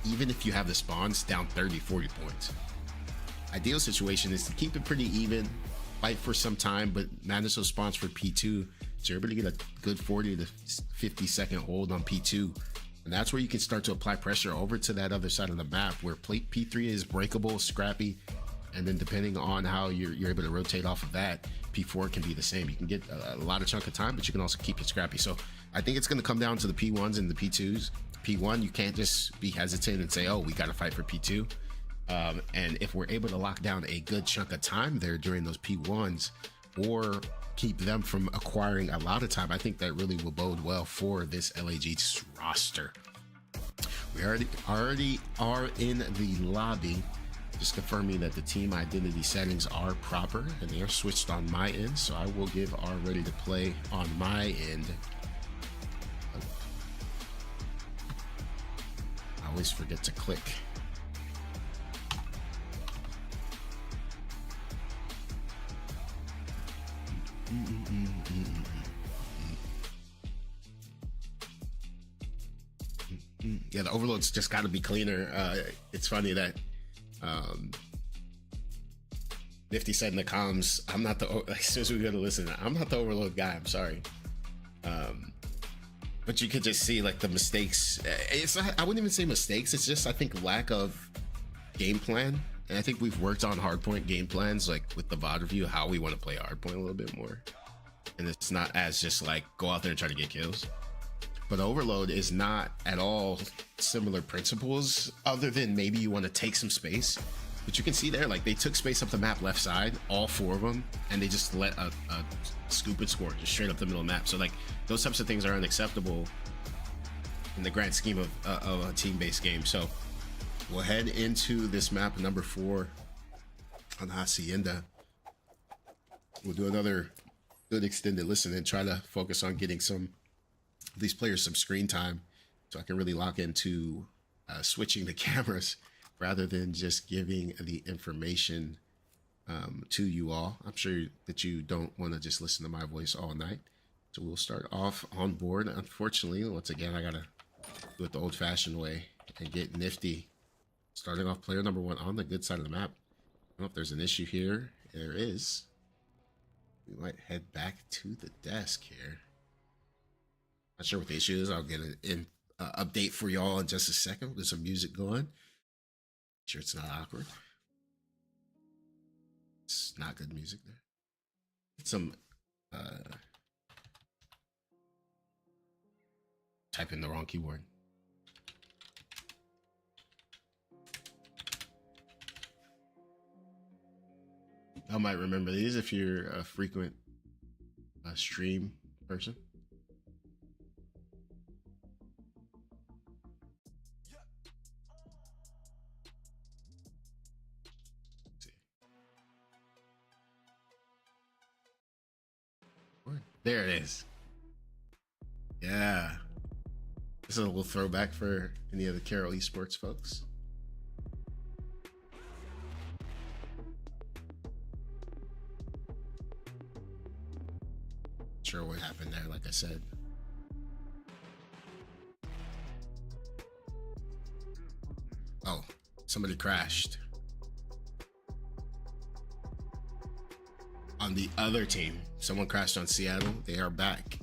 even if you have the spawns down 30, 40 points. Ideal situation is to keep it pretty even, fight for some time, but manage those spawns for P2, so you're able to get a good 40 to 50 second hold on P2. And that's where you can start to apply pressure over to that other side of the map where P3 is breakable, scrappy, and then depending on how you're able to rotate off of that, P4 can be the same. You can get a lot of chunk of time, but you can also keep it scrappy. So I think it's going to come down to the P1s and the P2s. P1, you can't just be hesitant and say, oh, we got to fight for P2. And if we're able to lock down a good chunk of time there during those P1s, or keep them from acquiring a lot of time, I think that really will bode well for this LAG roster. We already are in the lobby, just confirming that the team identity settings are proper and they are switched on my end, so I will give our ready to play on my end. I always forget to click. Yeah, the overload's just got to be cleaner. It's funny that Nifty said in the comms, I'm not the, as soon as we go to listen, I'm not the overload guy, I'm sorry. But you could just see like the mistakes. It's not, I wouldn't even say mistakes, it's just I think lack of game plan. And I think we've worked on hardpoint game plans, like with the VOD review, how we want to play hardpoint a little bit more. And it's not as just like go out there and try to get kills. But overload is not at all similar principles, other than maybe you want to take some space. But you can see there, like they took space up the map left side, all 4 of them, and they just let a scoop and score just straight up the middle of the map. So like those types of things are unacceptable in the grand scheme of a team-based game. So we'll head into this map number 4 on Hacienda. We'll do another good extended listen and try to focus on getting some of these players some screen time, so I can really lock into switching the cameras rather than just giving the information to you all. I'm sure that you don't want to just listen to my voice all night, so we'll start off on board. Unfortunately, once again, I gotta do it the old-fashioned way and get Nifty starting off player number 1 on the good side of the map. I don't know if there's an issue here. There is. We might head back to the desk here. Not sure what the issue is. I'll get an update for y'all in just a second. There's some music going. Sure it's not awkward. It's not good music there. Some type in the wrong keyboard. I might remember these if you're a frequent stream person. There it is. Yeah. This is a little throwback for any of the CRL esports folks. Sure what happened there, like I said. Oh, somebody crashed. On the other team, someone crashed on Seattle. They are back.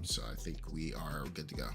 So I think we are good to go.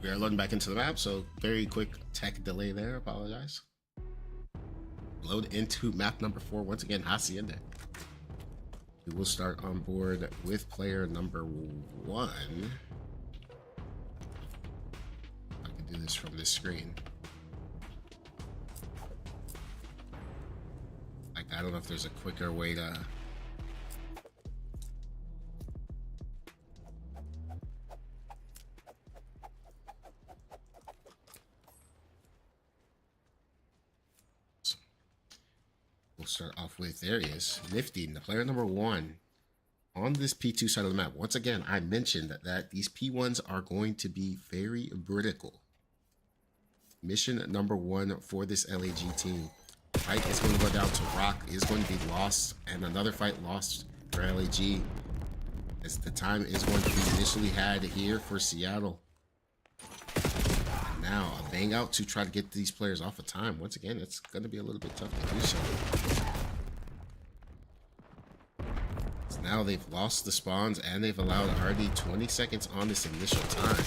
We are loading back into the map, so very quick tech delay there. Apologize. Load into map number 4 once again. Hacienda. We will start on board with player number 1. I can do this from this screen. Like, I don't know if there's a quicker way to. We'll start off with, there he is, Nifty, the player number 1 on this P2 side of the map. Once again, I mentioned that these P1s are going to be very critical. Mission number 1 for this LAG team. Fight is going to go down to Rock, is going to be lost, and another fight lost for LAG, as the time is going to be initially had here for Seattle. Now, a bang out to try to get these players off of time. Once again, it's going to be a little bit tough to do so. So now they've lost the spawns and they've allowed already 20 seconds on this initial time.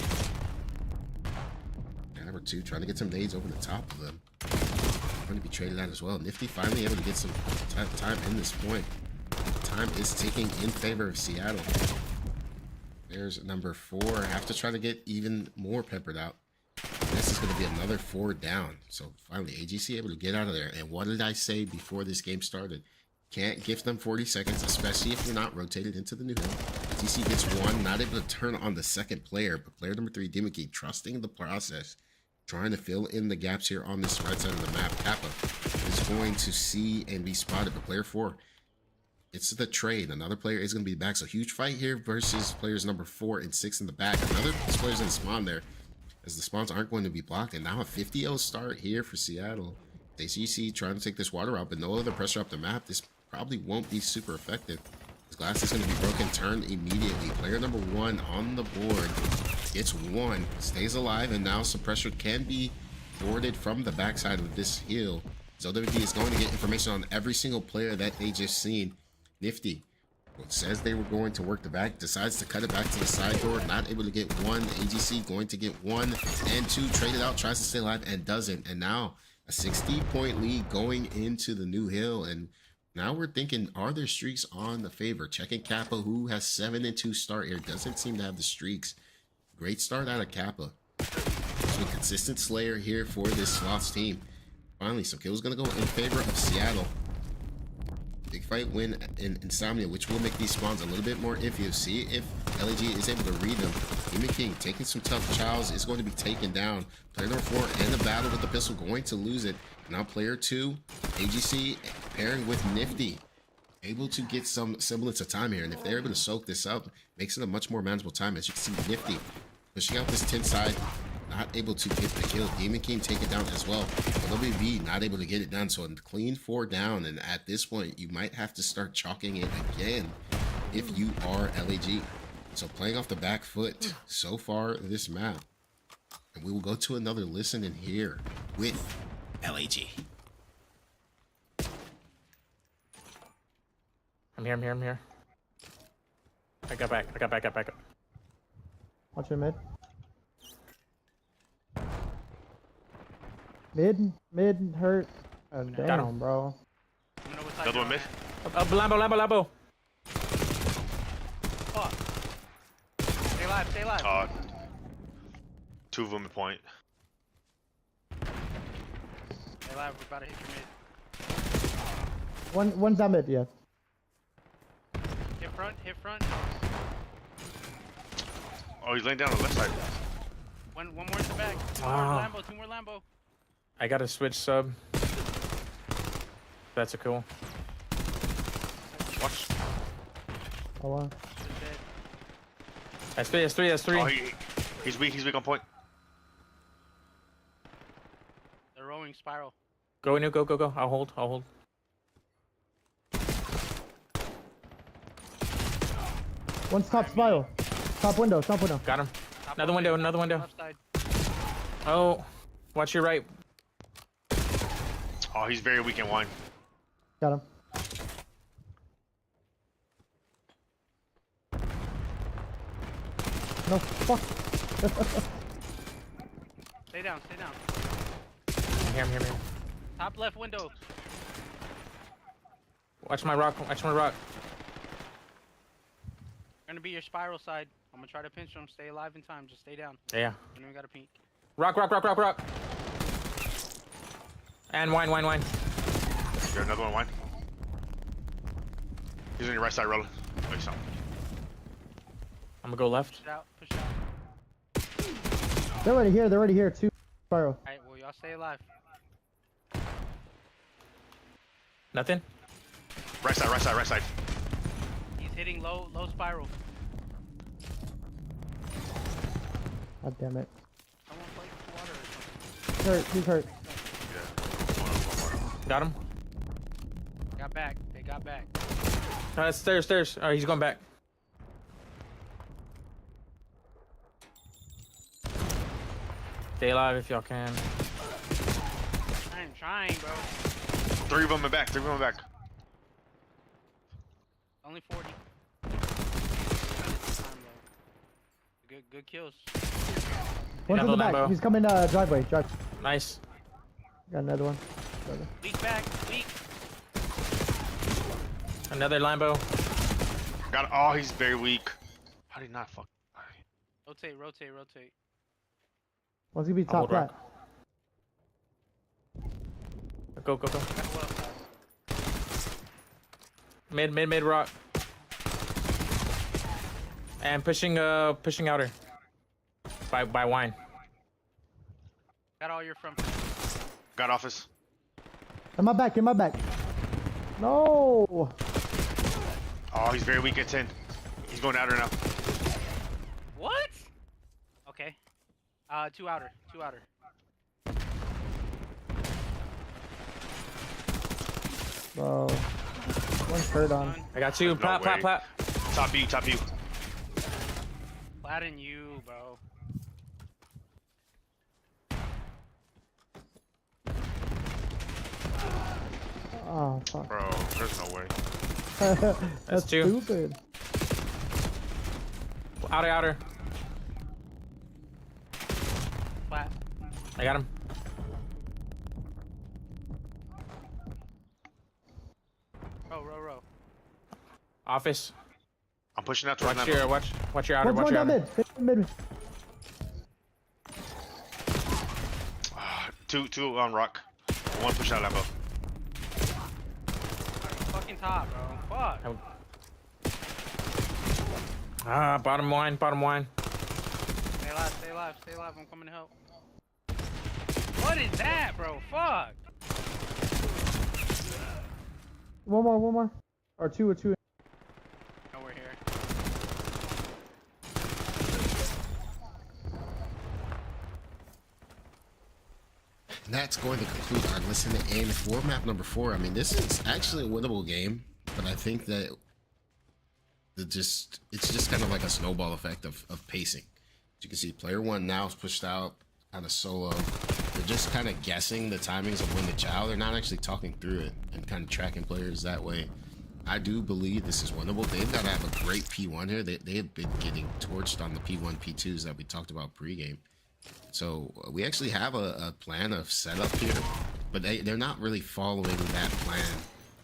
And number 2, trying to get some nades over the top of them. Going to be traded out as well. Nifty finally able to get some time in this point. Time is ticking in favor of Seattle. There's number 4. Have to try to get even more peppered out. This is going to be another 4 down. So finally, AGC able to get out of there. And what did I say before this game started? Can't gift them 40 seconds, especially if you're not rotated into the new hill. AGC gets 1, not able to turn on the second player. But player number 3, Demon King, trusting the process, trying to fill in the gaps here on this right side of the map. Kappa is going to see and be spotted. But player 4, it's the trade. Another player is going to be back. So huge fight here versus players number 4 and 6 in the back. Another player's in the spawn there, as the spawns aren't going to be blocked. And now a 50-0 start here for Seattle. ACC trying to take this water out, but no other pressure up the map. This probably won't be super effective. This glass is going to be broken. Turn immediately. Player number 1 on the board gets 1, stays alive, and now some pressure can be boarded from the backside of this hill. So OWD is going to get information on every single player that they just seen. Nifty, what says they were going to work the back, decides to cut it back to the side door, not able to get 1. AGC going to get 1 and 2, traded out, tries to stay alive and doesn't. And now a 60-point lead going into the new hill. And now we're thinking, are there streaks on the favor? Checking Kappa, who has 7-2 start here, doesn't seem to have the streaks. Great start out of Kappa. So a consistent slayer here for this Sloths team. Finally, some kills going to go in favor of Seattle. Big fight win in Insomnia, which will make these spawns a little bit more iffy. See if LAG is able to read them. Demon King taking some tough chows, is going to be taken down. Player number 4 in the battle with the pistol, going to lose it. Now player 2, AGC pairing with Nifty, able to get some semblance of time here. And if they're able to soak this up, makes it a much more manageable time. As you can see, Nifty pushing out this 10 side, not able to get the kill. Demon King take it down as well. WB not able to get it done. So a clean 4 down. And at this point, you might have to start chalking it again if you are LAG. So playing off the back foot so far this map. And we will go to another listen in here with LAG. I'm here. I got back. Watch your mid. Mid hurt. Got him. Damn, bro. Let me know what side Another you're one on, mid. Lambo, Lambo, Lambo. man. Fuck. Stay alive, stay alive. Two of them at point. Stay alive, we're about to hit your mid. One's on mid, yeah. Hit front. Oh, he's laying down on the left side. One more in the back. Ah. Two more Lambo. I gotta switch sub. That's a cool. Watch. Oh wow. Just dead. That's three. Oh, he's weak on point. They're rowing spiral. Go, New, go. I'll hold. One's top spiral. Top window. Got him. Top Another one, window. Left side. Oh, watch your right. Oh, he's very weak in wine. Got him. No, fuck. Stay down. Here. Top left window. Watch my rock. Gonna be your spiral side. I'm gonna try to pinch them. Stay alive in time. Just stay down. Yeah. And then we got a peek. Rock. And wine. There's another one wine. He's on your right side, rolling. Wait, something. I'm gonna go left. Push it out. They're already here. Two spiral. Alright, well y'all stay alive. Nothing. Right side. He's hitting low spiral. God damn it. Someone play with water or something. He's hurt. Yeah. Got him. They got back. Stairs. Oh, he's going back. Stay alive if y'all can. I'm trying, bro. Three of them in back. Only 40. Good kills. One's in the Another back. Lambo. He's coming driveway. Nice. Got another one. Weak back. Another Lambo. Oh, he's very weak. How did he not fuck? Rotate. One's gonna be I'll top hold flat. Go. Got the left side. Mid rock. And pushing outer. By wine. Got all your front. Got office. In my back. No. Oh, he's very weak at 10. He's going outer now. What? Okay. Two outer. Bro. One's hurt on. I got two. No way. Plat. Top view. Flat in you, bro. Oh, fuck. Bro, there's no way. That's two. stupid. Outer. Flat. I got him. Row. Office. I'm pushing out towards Watch them. your outer. One's Watch going your down outer. mid. Two on rock. One push out Lambo. Fucking top, bro. Fuck. Bottom wine. Stay alive. I'm coming to help. What is that, bro? Fuck. One more. Or two. No, we're here. And that's going to conclude our listen in for map number 4. I mean, this is actually a winnable game, but I think that it's just kind of like a snowball effect of pacing. As you can see, player 1 now is pushed out, kind of solo. They're just kind of guessing the timings of when to chow. They're not actually talking through it and kind of tracking players that way. I do believe this is winnable. They've got to have a great P1 here. They have been getting torched on the P1, P2s that we talked about pregame. So we actually have a plan of setup here. but they're not really following that plan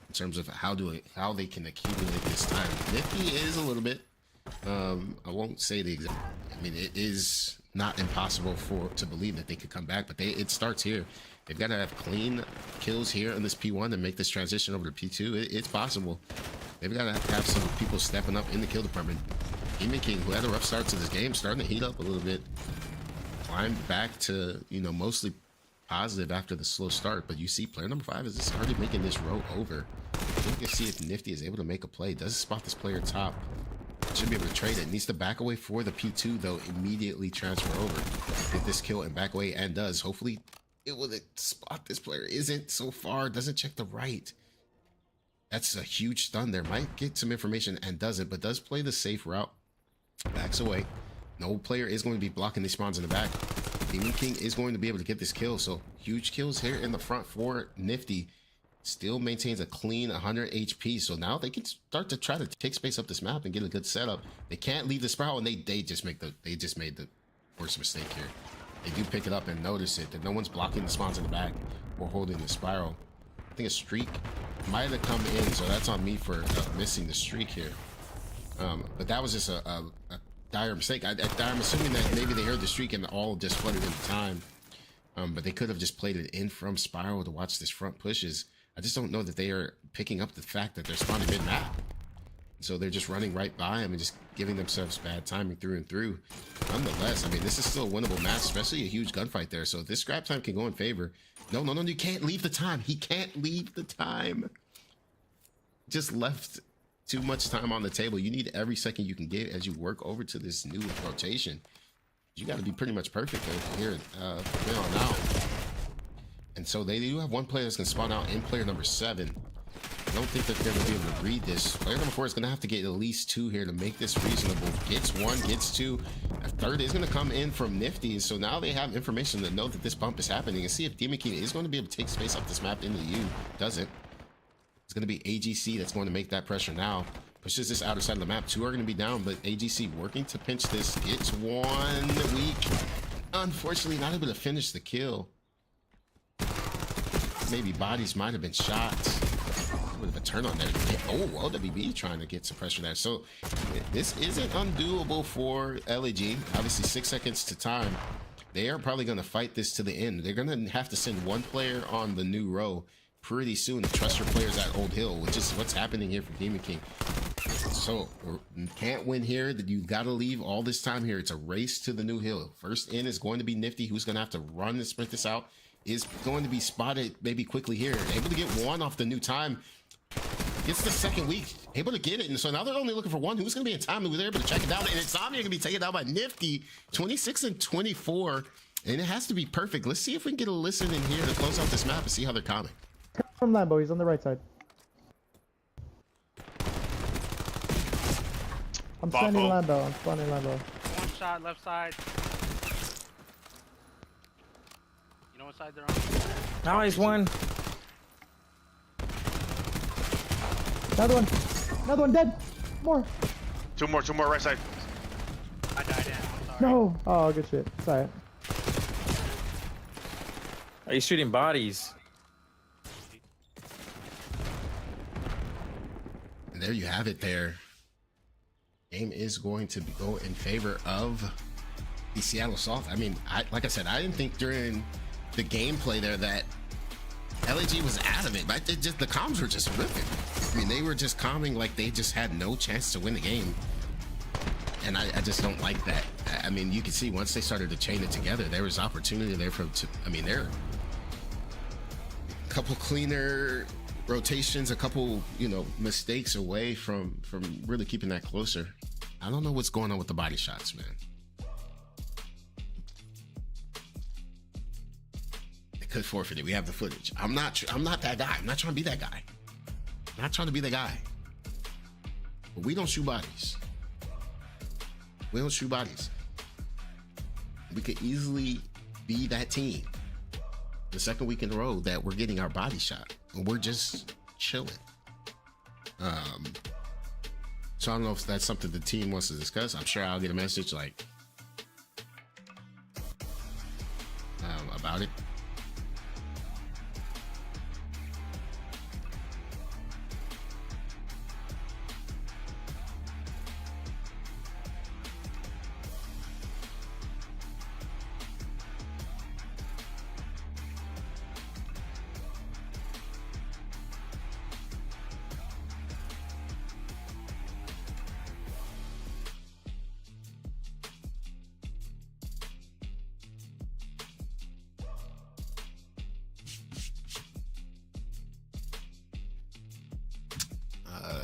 in terms of how they can accumulate this time. Nifty is a little bit. I won't say the exact. I mean, it is not impossible to believe that they could come back, but it starts here. They've got to have clean kills here on this P1 and make this transition over to P2. It's possible. They've got to have some people stepping up in the kill department. Demon King, who had a rough start to this game, starting to heat up a little bit. Climbed back to, you know, mostly positive after the slow start, but you see player number 5 is already making this row over. We can see if Nifty is able to make a play. Does spot this player top. Should be able to trade it. Needs to back away for the P2 though. Immediately transfer over. Get this kill and back away, and does. Hopefully it will spot this player. Isn't so far. Doesn't check the right. That's a huge stun there. Might get some information and doesn't, but does play the safe route. Backs away. No player is going to be blocking these spawns in the back. Demon King is going to be able to get this kill. So huge kills here in the front for Nifty. Still maintains a clean 100 HP. So now they can start to try to take space up this map and get a good setup. They can't leave the spiral, and they just made the worst mistake here. They do pick it up and notice it, that no one's blocking the spawns in the back or holding the spiral. I think a streak might have come in, so that's on me for missing the streak here. But that was just a dire mistake. I'm assuming that maybe they heard the streak and all just flooded into time. But they could have just played it in from spiral to watch this front pushes. I just don't know that they are picking up the fact that they're spawning mid-map. So they're just running right by them and just giving themselves bad timing through and through. Nonetheless, I mean, this is still a winnable match, especially a huge gunfight there. So this scrap time can go in favor. No, you can't leave the time. He can't leave the time. Just left too much time on the table. You need every second you can get as you work over to this new rotation. You got to be pretty much perfect here from here on out. And so they do have one player that's going to spawn out in player number 7. I don't think that they're going to be able to read this. Player number 4 is going to have to get at least 2 here to make this reasonable. Gets 1, gets 2. A third is going to come in from Nifty. So now they have information to know that this bump is happening and see if Demon King is going to be able to take space up this map into U. Doesn't. It's going to be AGC that's going to make that pressure now. Pushes this outer side of the map. 2 are going to be down, but AGC working to pinch this. Gets 1 weak. Unfortunately, not able to finish the kill. Maybe bodies might have been shot. A bit of a turn on there. Oh, LWB trying to get some pressure there. So this isn't undoable for LAG. Obviously 6 seconds to time. They are probably going to fight this to the end. They're going to have to send 1 player on the new row pretty soon to trust your players at Old Hill, which is what's happening here for Demon King. So you can't win here. You've got to leave all this time here. It's a race to the new hill. First in is going to be Nifty, who's going to have to run and sprint this out. Is going to be spotted maybe quickly here. Able to get 1 off the new time. Gets the second week. Able to get it. And so now they're only looking for 1. Who's going to be in time? Who's able to check it down? And Insomnia going to be taken down by Nifty. 26 and 24. And it has to be perfect. Let's see if we can get a listen in here to close out this map and see how they're coming. From Lambo, he's on the right side. I'm standing Lambo. I'm spawning Lambo. 1 shot, left side. You know what side they're on? Nice one. Another one dead. More. 2 more, right side. I died in. I'm sorry. No. Oh, good shit. Sorry. Are you shooting bodies? And there you have it there. Game is going to go in favor of the Seattle Sloths. I mean, like I said, I didn't think during the gameplay there that LAG was out of it, but the comms were just ripping. I mean, they were just calming like they just had no chance to win the game. And I just don't like that. I mean, you can see once they started to chain it together, there was opportunity there I mean, there are a couple cleaner rotations, a couple, you know, mistakes away from really keeping that closer. I don't know what's going on with the body shots, man. They could forfeit it. We have the footage. I'm not that guy. I'm not trying to be that guy. I'm not trying to be the guy. But we don't shoot bodies. We don't shoot bodies. We could easily be that team. The second week in a row that we're getting our body shot. And we're just chilling. So I don't know if that's something the team wants to discuss. I'm sure I'll get a message like about it.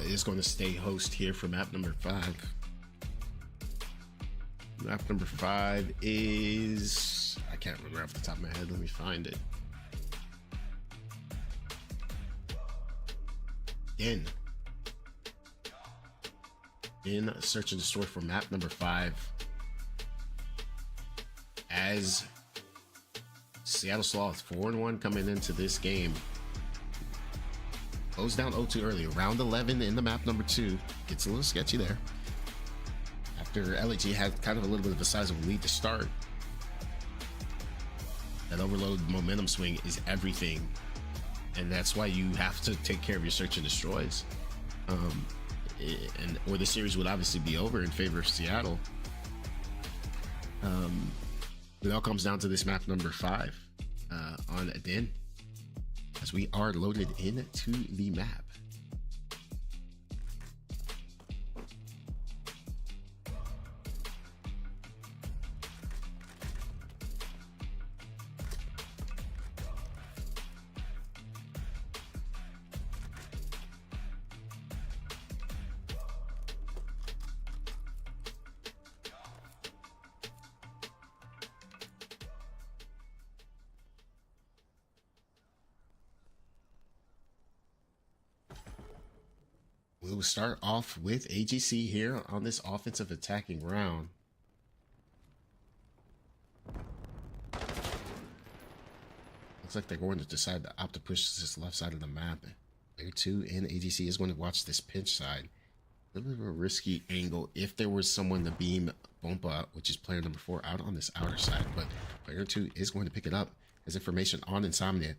is going to stay host here for map number 5. Map number 5 is, I can't remember off the top of my head. Let me find it. In search and destroy for map number 5. As Seattle Sloths 4-1 coming into this game. Goes down 0-2 early. Round 11 in the map number 2. Gets a little sketchy there. After LAG had kind of a little bit of a sizable lead to start. That overload momentum swing is everything. And that's why you have to take care of your search and destroys. Or the series would obviously be over in favor of Seattle. It all comes down to this map number 5 on Din, as we are loaded into the map. We will start off with AGC here on this offensive attacking round. Looks like they're going to decide to opt to push this left side of the map. Player 2 in AGC is going to watch this pinch side. A little bit of a risky angle if there was someone to beam Bomba, which is player number 4, out on this outer side. But player 2 is going to pick it up as information on Insomnia.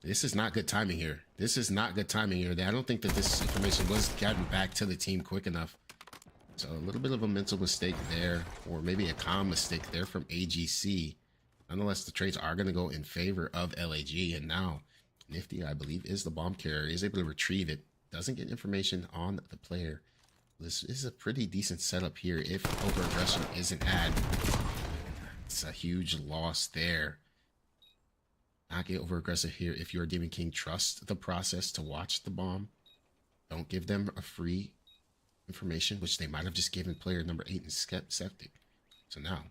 This is not good timing here. This is not good timing here. I don't think that this information was gotten back to the team quick enough. So a little bit of a mental mistake there, or maybe a comm mistake there from AGC. Nonetheless, the trades are going to go in favor of LAG. And now Nifty, I believe, is the bomb carrier, is able to retrieve it. Doesn't get information on the player. This is a pretty decent setup here if over-aggression isn't had. It's a huge loss there. Not get over aggressive here if you're a Demon King. Trust the process to watch the bomb. Don't give them a free information, which they might have just given player number 8 in Septic. So now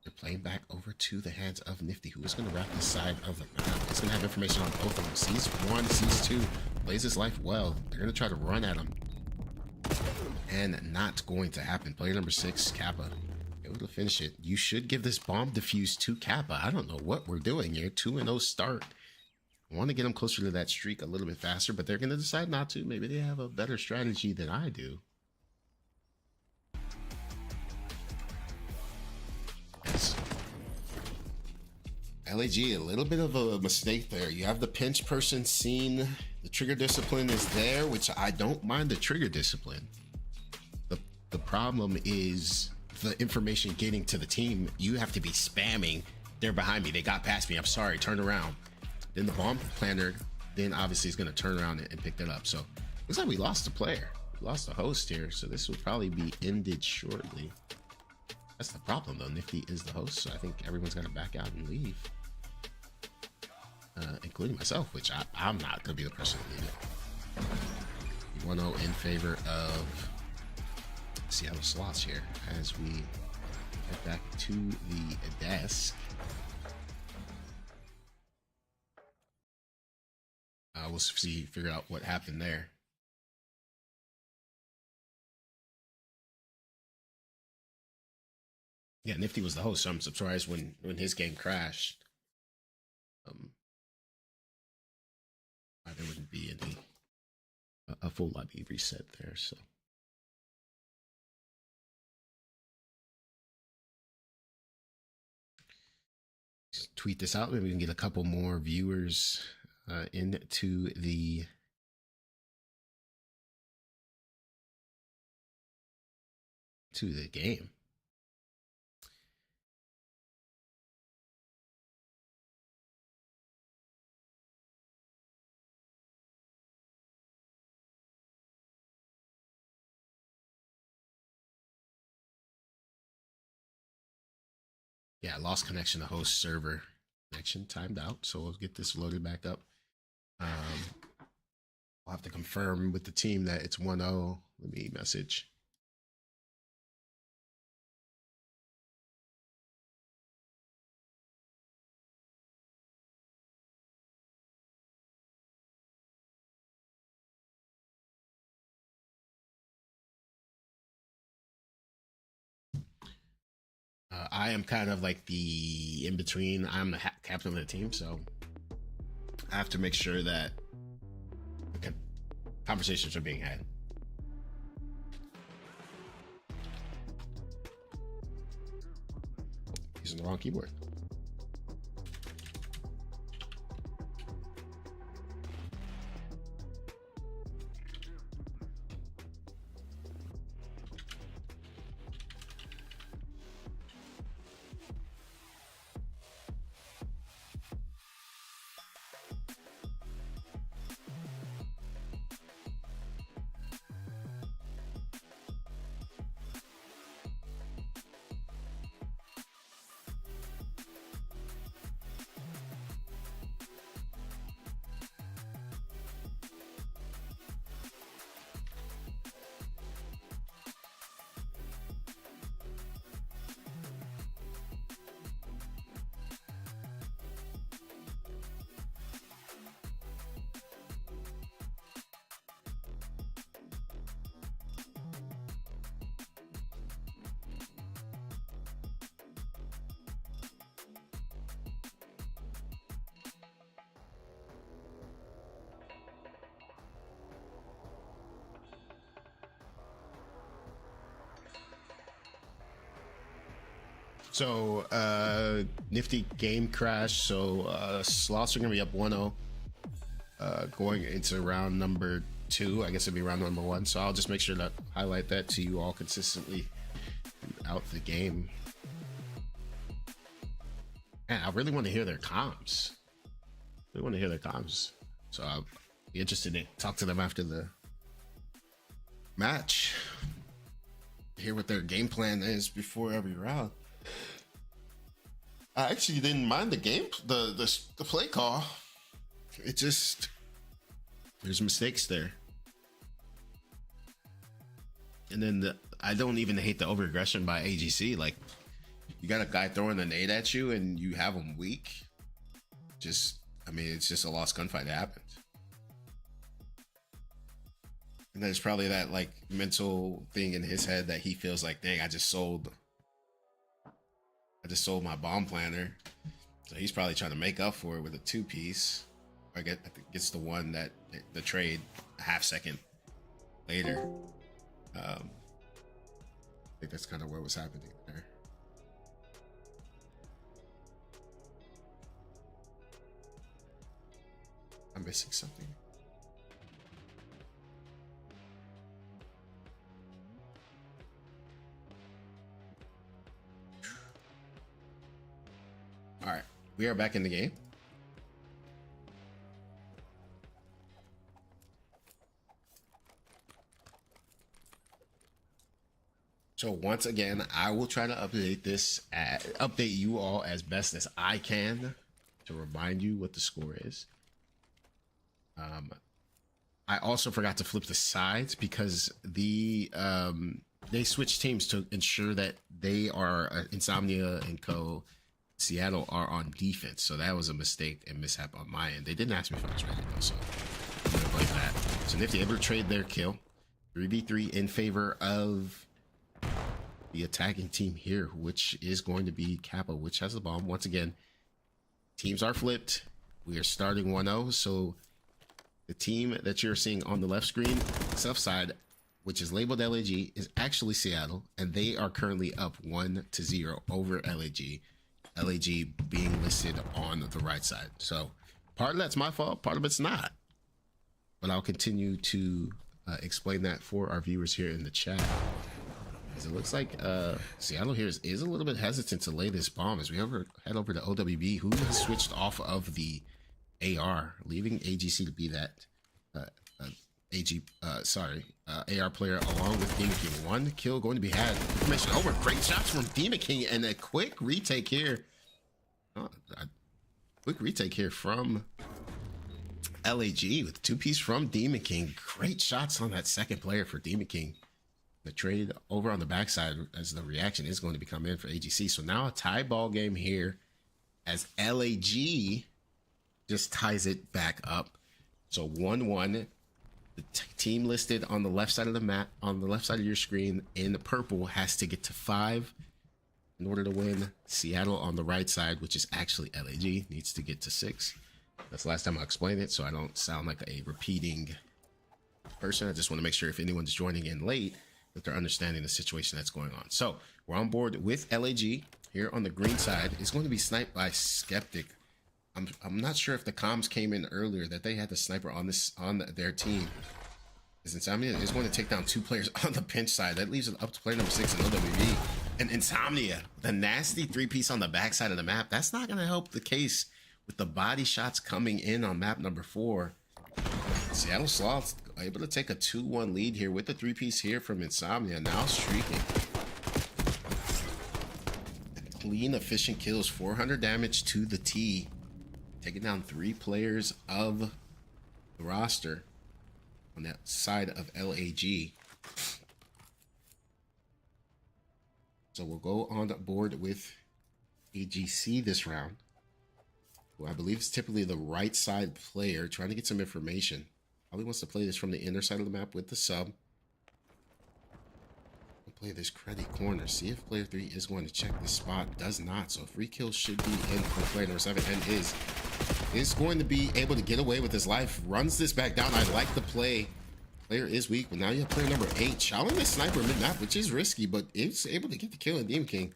they're playing back over to the hands of Nifty, who is going to wrap the side of the map. It's going to have information on both of them. Sees 1, sees 2, plays his life well. They're going to try to run at him. And not going to happen. Player number 6, Kappa, able to finish it. You should give this bomb defuse to Kappa. I don't know what we're doing here. 2-0 start. I want to get them closer to that streak a little bit faster, but they're going to decide not to. Maybe they have a better strategy than I do. Yes. LAG, a little bit of a mistake there. You have the pinch person seen. The trigger discipline is there, which I don't mind the trigger discipline. The problem is the information getting to the team. You have to be spamming. They're behind me. They got past me. I'm sorry. Turn around. Then the bomb planner then obviously is going to turn around and pick that up. So looks like we lost a player. We lost a host here. So this will probably be ended shortly. That's the problem though. Nifty is the host. So I think everyone's got to back out and leave. Including myself, which I'm not going to be the person to leave it. 1-0 in favor of Seattle Sloths here as we get back to the desk. We'll figure out what happened there. Yeah, Nifty was the host, so I'm surprised when his game crashed. There wouldn't be any a full lobby reset there, so. Just tweet this out. Maybe we can get a couple more viewers into the game. Yeah, lost connection to host server. Connection timed out, so we'll get this loaded back up. I'll have to confirm with the team that it's 1-0. Let me message. I am kind of like the in between. I'm the captain of the team, so I have to make sure that conversations are being had. Using the wrong keyboard. So, nifty game crash. So, Sloths are going to be up 1-0 going into round number 2. I guess it'll be round number 1. So, I'll just make sure to highlight that to you all consistently throughout the game. Man, I really want to hear their comms. So, I'll be interested to talk to them after the match. Hear what their game plan is before every round. I actually didn't mind the play call. It just, there's mistakes there. And then I don't even hate the overaggression by AGC. Like, you got a guy throwing a nade at you and you have him weak. It's just a lost gunfight that happens. And there's probably that like mental thing in his head that he feels like, dang, I just sold my bomb planner. So he's probably trying to make up for it with a 2-piece. I think it's the one that the trade a half second later. I think that's kind of what was happening there. I'm missing something. All right, we are back in the game. So once again, I will try to update you all as best as I can to remind you what the score is. I also forgot to flip the sides because they switched teams to ensure that they are Insomnia and Co. Seattle are on defense, so that was a mistake and mishap on my end. They didn't ask me if I was ready though, so I'm gonna blame that. So Nifty able to trade their kill, 3v3 in favor of the attacking team here, which is going to be Kappa, which has the bomb. Once again, teams are flipped. We are starting 1-0, so the team that you're seeing on the left screen, left side, which is labeled LAG, is actually Seattle, and they are currently up 1-0 over LAG. LAG being listed on the right side. So part of that's my fault, part of it's not. But I'll continue to explain that for our viewers here in the chat. As it looks like Seattle here is a little bit hesitant to lay this bomb as we head over to OWB, who has switched off of the AR, leaving AGC to be that AR player along with Demon King. 1 kill going to be had. Information over. Great shots from Demon King and a quick retake here. Quick retake here from LAG with 2-piece from Demon King. Great shots on that second player for Demon King. The trade over on the backside as the reaction is going to be coming in for AGC. So now a tie ball game here as LAG just ties it back up. So 1-1. The team listed on the left side of the map, on the left side of your screen in the purple, has to get to 5 in order to win. Seattle on the right side, which is actually LAG, needs to get to 6. That's the last time I explained it, so I don't sound like a repeating person. I just want to make sure if anyone's joining in late that they're understanding the situation that's going on. So we're on board with LAG here on the green side. It's going to be sniped by Skeptic. I'm not sure if the comms came in earlier that they had the sniper on their team. Is Insomnia is going to take down 2 players on the pinch side. That leaves it up to player number 6 in OWB. And Insomnia, the nasty 3-piece on the backside of the map, that's not going to help the case with the body shots coming in on map number 4. Seattle Sloths able to take a 2-1 lead here with the 3-piece here from Insomnia, now streaking. Clean, efficient kills, 400 damage to the T. Taking down 3 players of the roster on that side of LAG. So we'll go on board with AGC this round, who I believe is typically the right side player, trying to get some information. Probably wants to play this from the inner side of the map with the sub. We'll play this credit corner. See if player 3 is going to check the spot. Does not. So free kill should be in for player number 7 and is going to be able to get away with his life. Runs this back down. I like the play. Player is weak, but now you have player number 8 shouting the sniper mid-map, which is risky, but it's able to get the kill in Demon King.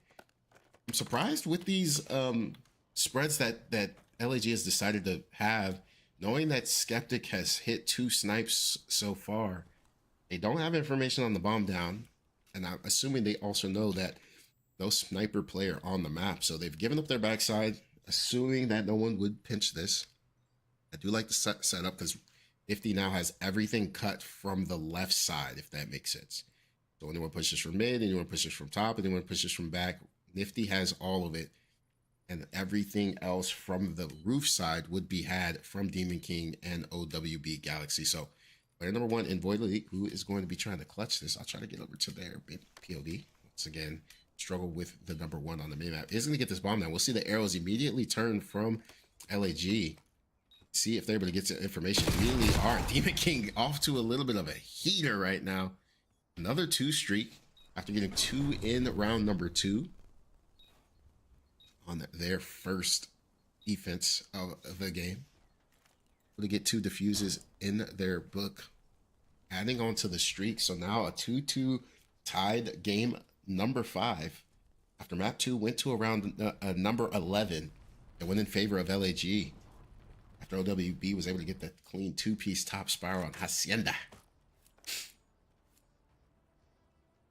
I'm surprised with these spreads that LAG has decided to have, knowing that Skeptic has hit 2 snipes so far. They don't have information on the bomb down, and I'm assuming they also know that those sniper player on the map, so they've given up their backside, assuming that no one would pinch this. I do like the setup because Nifty now has everything cut from the left side, if that makes sense. So anyone pushes from mid, anyone pushes from top, anyone pushes from back, Nifty has all of it. And everything else from the roof side would be had from Demon King and OWB Galaxy. So player number 1 in Void Elite, who is going to be trying to clutch this. I'll try to get over to their POV. Once again, struggle with the number 1 on the main map. Is going to get this bomb down. We'll see the arrows immediately turn from LAG. See if they're able to get some information. Immediately are. Demon King off to a little bit of a heater right now. Another 2 streak after getting 2 in round number 2. On their first defense of the game. To get 2 diffuses in their book. Adding on to the streak. So now a 2-2 tied game number 5. After map 2 went to around number 11. It went in favor of LAG. After OWB was able to get that clean 2-piece top spiral on Hacienda.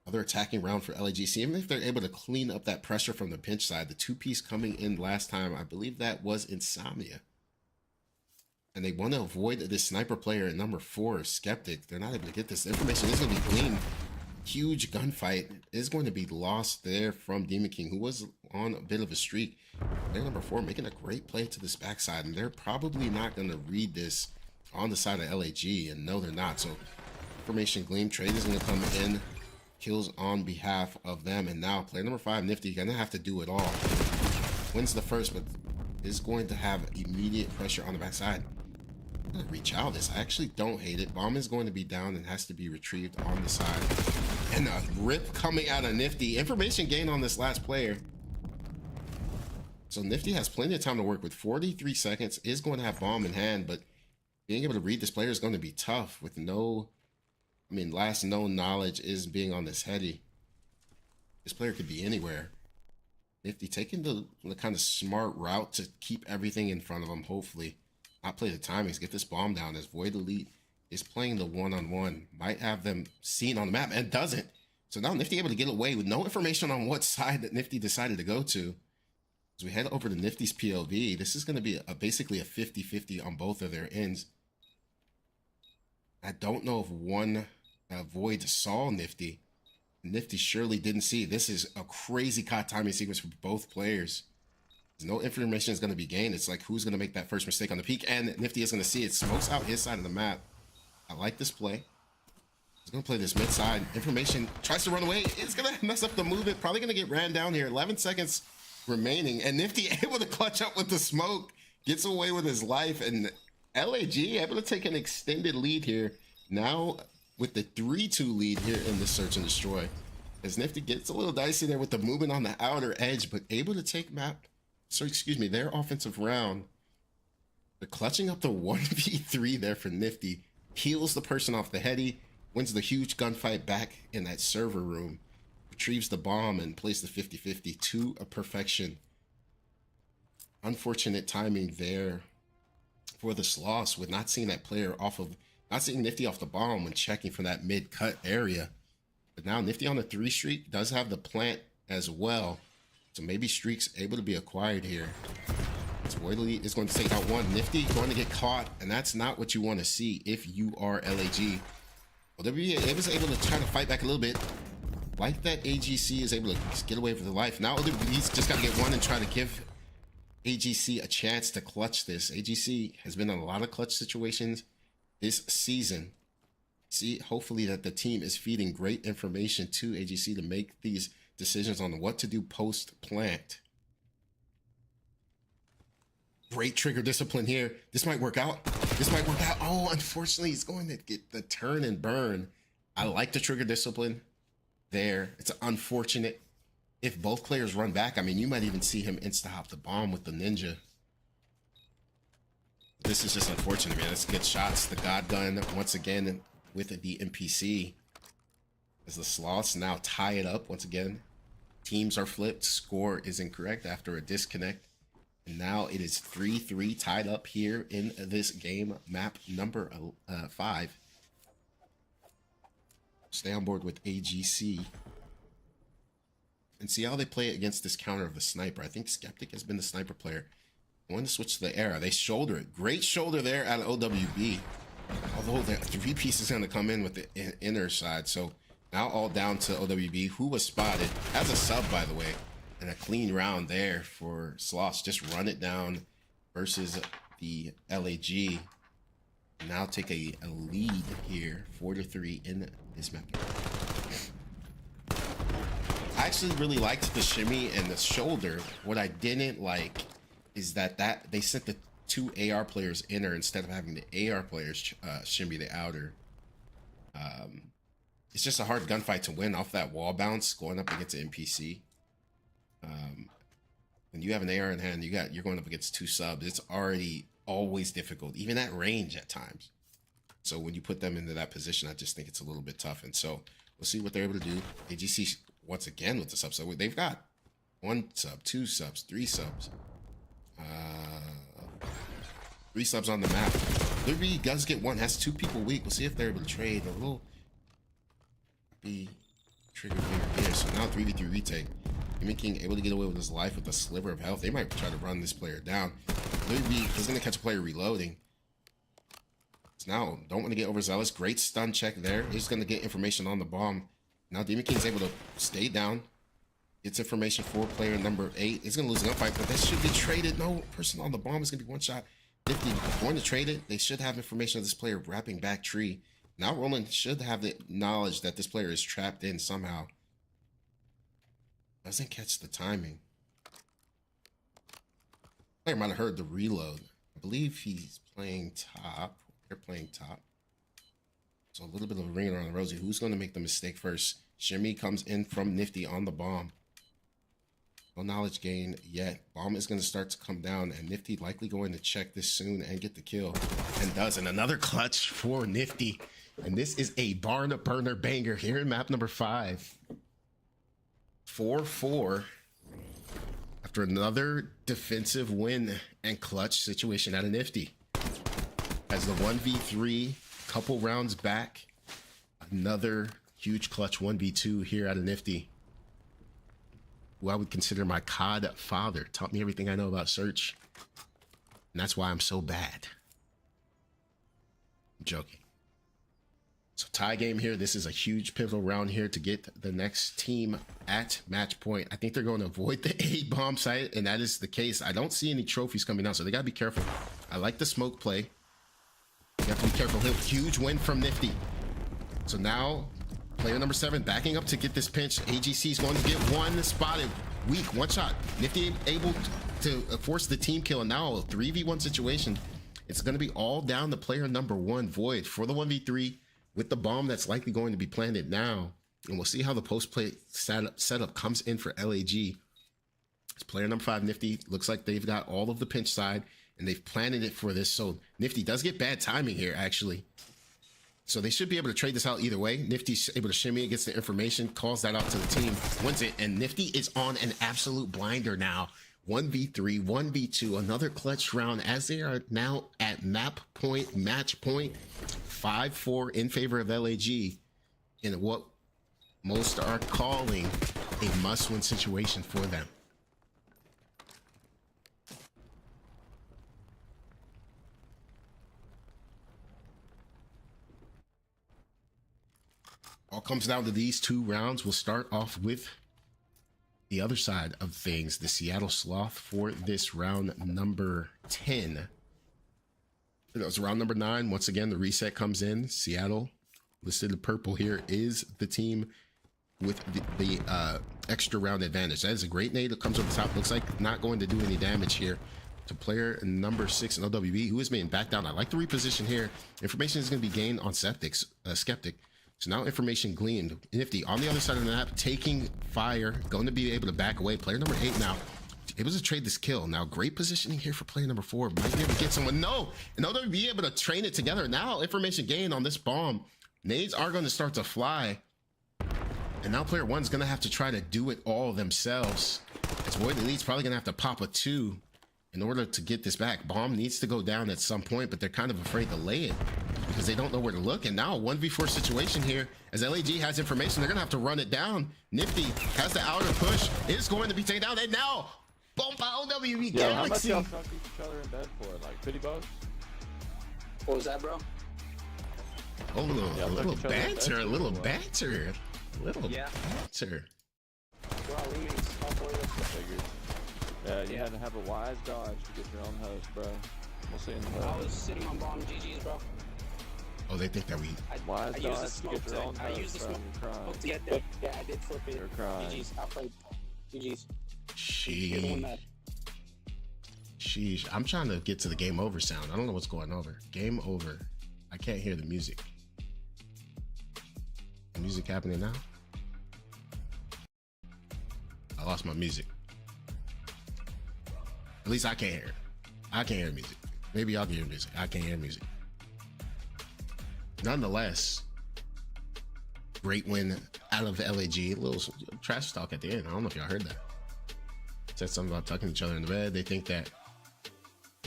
Other attacking round for LAG. See, even if they're able to clean up that pressure from the pinch side, the 2-piece coming in last time, I believe that was Insomnia. And they want to avoid this sniper player at number 4, Skeptic. They're not able to get this information. Is going to be gleaned. Huge gunfight is going to be lost there from Demon King, who was on a bit of a streak. Player number 4 making a great play to this backside, and they're probably not going to read this on the side of LAG, and no, they're not. So information gleam trade is going to come in. Kills on behalf of them, and now player number 5 Nifty gonna have to do it all. Wins the first, but is going to have immediate pressure on the backside. I'm gonna reach out this. I actually don't hate it. Bomb is going to be down and has to be retrieved on the side. And a rip coming out of Nifty. Information gain on this last player. So Nifty has plenty of time to work with. 43 seconds, is going to have bomb in hand, but being able to read this player is going to be tough with no. I mean, last known knowledge is being on this heady. This player could be anywhere. Nifty taking the kind of smart route to keep everything in front of him, hopefully. Not play the timings, get this bomb down as Void Elite is playing the one-on-one. Might have them seen on the map and doesn't. So now Nifty able to get away with no information on what side that Nifty decided to go to. As we head over to Nifty's POV, this is going to be basically a 50-50 on both of their ends. I don't know if one Void saw Nifty. Nifty surely didn't see. This is a crazy caught timing sequence for both players. No information is going to be gained. It's like who's going to make that first mistake on the peak, and Nifty is going to see it. Smokes out his side of the map. I like this play. He's going to play this mid side. Information tries to run away. It's going to mess up the movement. Probably going to get ran down here. 11 seconds remaining, and Nifty able to clutch up with the smoke. Gets away with his life, and LAG able to take an extended lead here. Now with the 3-2 lead here in the search and destroy. As Nifty gets a little dicey there with the movement on the outer edge, but able to take their offensive round. They're clutching up the 1v3 there for Nifty. Heals the person off the heady, wins the huge gunfight back in that server room, retrieves the bomb and plays the 50-50 to a perfection. Unfortunate timing there for the Sloths with not seeing Nifty off the bomb when checking for that mid cut area. But now Nifty on the 3 streak does have the plant as well. So maybe streaks able to be acquired here. Woyley is going to take out one. Nifty going to get caught, and that's not what you want to see if you are LAG. OWB was able to try to fight back a little bit. Like that AGC is able to get away with their life. Now OWB's just got to get one and try to give AGC a chance to clutch this. AGC has been in a lot of clutch situations this season. See, hopefully that the team is feeding great information to AGC to make these decisions on what to do post plant. Great trigger discipline here. This might work out. Oh, unfortunately, he's going to get the turn and burn. I like the trigger discipline there. It's unfortunate. If both players run back, I mean, you might even see him insta-hop the bomb with the ninja. This is just unfortunate, man. Let's get shots. The God Gun once again with the NPC. As the Sloths now tie it up once again. Teams are flipped. Score is incorrect after a disconnect. And now it is 3-3 tied up here in this game, map number 5. Stay on board with AGC. And see how they play against this counter of the sniper. I think Skeptic has been the sniper player. I want to switch to the era. They shoulder it. Great shoulder there at OWB. Although the 3-piece is going to come in with the inner side. So now all down to OWB, who was spotted as a sub, by the way. And a clean round there for Sloths. Just run it down versus the LAG. Now take a lead here, 4-3 in this map. I actually really liked the shimmy and the shoulder. What I didn't like is that they sent the 2 AR players inner instead of having the AR players shimmy the outer. It's just a hard gunfight to win off that wall bounce going up against an NPC. When you have an AR in hand, you're going up against 2 subs. It's already always difficult, even at range at times. So when you put them into that position, I just think it's a little bit tough. And so we'll see what they're able to do. AGC once again with the subs. So they've got 1 sub, 2 subs, 3 subs. 3 subs on the map. Liberty does get 1, has 2 people weak. We'll see if they're able to trade. A little be trigger here. So now 3v3 retake. Demon King able to get away with his life with a sliver of health. They might try to run this player down. Liberty is going to catch a player reloading. So now don't want to get overzealous. Great stun check there. He's going to get information on the bomb. Now Demon King's able to stay down. Gets information for player number 8. He's going to lose a gunfight, but that should be traded. No person on the bomb is going to be one shot. If they're going to trade it, they should have information of this player wrapping back tree. Now Roland should have the knowledge that this player is trapped in somehow. Doesn't catch the timing. Player might have heard the reload. I believe he's playing top. They're playing top. So a little bit of a ring around the rosy. Who's going to make the mistake first? Shimmy comes in from Nifty on the bomb. No knowledge gain yet. Bomb is going to start to come down, and Nifty likely going to check this soon and get the kill. And does. And another clutch for Nifty. And this is a barn burner banger here in map number 5. 4-4 after another defensive win and clutch situation out of Nifty. As the 1v3, couple rounds back, another huge clutch 1v2 here out of Nifty. Who I would consider my COD father. Taught me everything I know about search. And that's why I'm so bad. I'm joking. So tie game here. This is a huge pivotal round here to get the next team at match point. I think they're going to avoid the A bomb site, and that is the case. I don't see any trophies coming out, so they got to be careful. I like the smoke play. You have to be careful. Huge win from Nifty. So now player number 7 backing up to get this pinch. AGC is going to get one spotted. Weak, one shot. Nifty able to force the team kill. And now a 3v1 situation. It's going to be all down to player number 1, Void, for the 1v3 with the bomb that's likely going to be planted now. And we'll see how the post-play setup comes in for LAG. It's player number 5, Nifty. Looks like they've got all of the pinch side, and they've planted it for this. So Nifty does get bad timing here, actually. So they should be able to trade this out either way. Nifty's able to shimmy, gets the information, calls that out to the team, wins it, and Nifty is on an absolute blinder now. 1v3, 1v2, another clutch round as they are now at map point, match point, 5-4 in favor of LAG in what most are calling a must-win situation for them. All comes down to these 2 rounds. We'll start off with the other side of things, the Seattle Sloth for this round number 10. It was round number 9. Once again, the reset comes in. Seattle, listed in purple here, is the team with the extra round advantage. That is a great nade that comes over the top. Looks like not going to do any damage here to player number 6 in OWB, who is being backed down. I like the reposition here. Information is going to be gained on Skeptic. So now information gleaned. Nifty on the other side of the map, taking fire, going to be able to back away. Player number 8 now able to trade this kill. Now great positioning here for player number 4. Might be able to get someone. No, and they'll be able to train it together. Now information gained on this bomb. Nades are going to start to fly. And now player 1's going to have to try to do it all themselves. As Void Elite's probably going to have to pop a 2 in order to get this back. Bomb needs to go down at some point, but they're kind of afraid to lay it because they don't know where to look. And now a 1v4 situation here. As LAG has information, they're going to have to run it down. Nifty has the outer push. It's going to be taken down. And now, boom, by OWB Yo, how much Galaxy. y'all fuck each other in bed for? Like 50 bucks? What was that, bro? Oh, a little Yeah, look each other in bed banter, a for little a while. banter. A little Yeah. banter. We're all roommates, all 4 of us. Figured. Yeah, you had to have a wise dodge to get your own host, bro. We'll see in the I host. was sitting on bomb GG's, bro. Oh, they think that we... Wise I used the dodge to smoke get your own I used the host, bro. smoke. You're crying. To get there. Yeah, I did flip it. You're crying. GG's. I played GG's. You're the one that. Sheesh. I'm trying to get to the game over sound. I don't know what's going over. Game over. I can't hear the music. The music happening now? I lost my music. At least I can't hear it. I can't hear music. Maybe y'all can hear music. I can't hear music. Nonetheless, great win out of LAG. A little trash talk at the end. I don't know if y'all heard that. Said something about tucking each other in the bed. They think that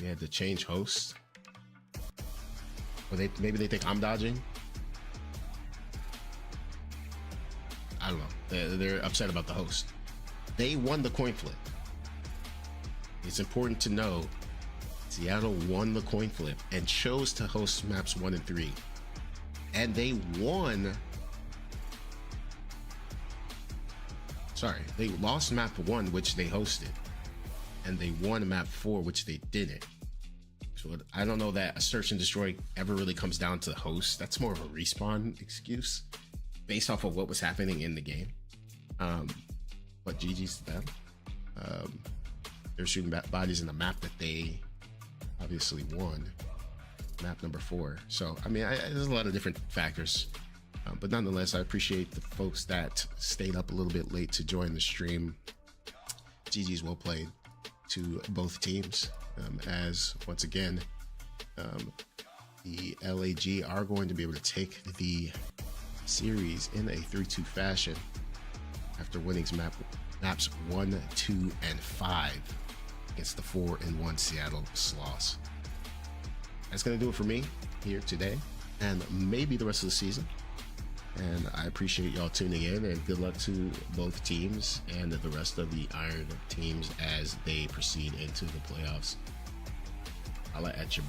we had to change hosts. Or maybe they think I'm dodging. I don't know. They're upset about the host. They won the coin flip. It's important to know Seattle won the coin flip and chose to host maps 1 and 3. And they won. Sorry, they lost map 1, which they hosted. And they won map 4, which they didn't. So I don't know that a search and destroy ever really comes down to the host. That's more of a respawn excuse based off of what was happening in the game. But GG's to them. They're shooting bodies in the map that they obviously won, map number 4. So I mean, there's a lot of different factors, but nonetheless, I appreciate the folks that stayed up a little bit late to join the stream. GG's well played to both teams, as once again, the LAG are going to be able to take the series in a 3-2 fashion after winning maps 1, 2, and 5 against the 4-1 Seattle Sloths. That's going to do it for me here today and maybe the rest of the season. And I appreciate y'all tuning in, and good luck to both teams and the rest of the Iron teams as they proceed into the playoffs. I'll at your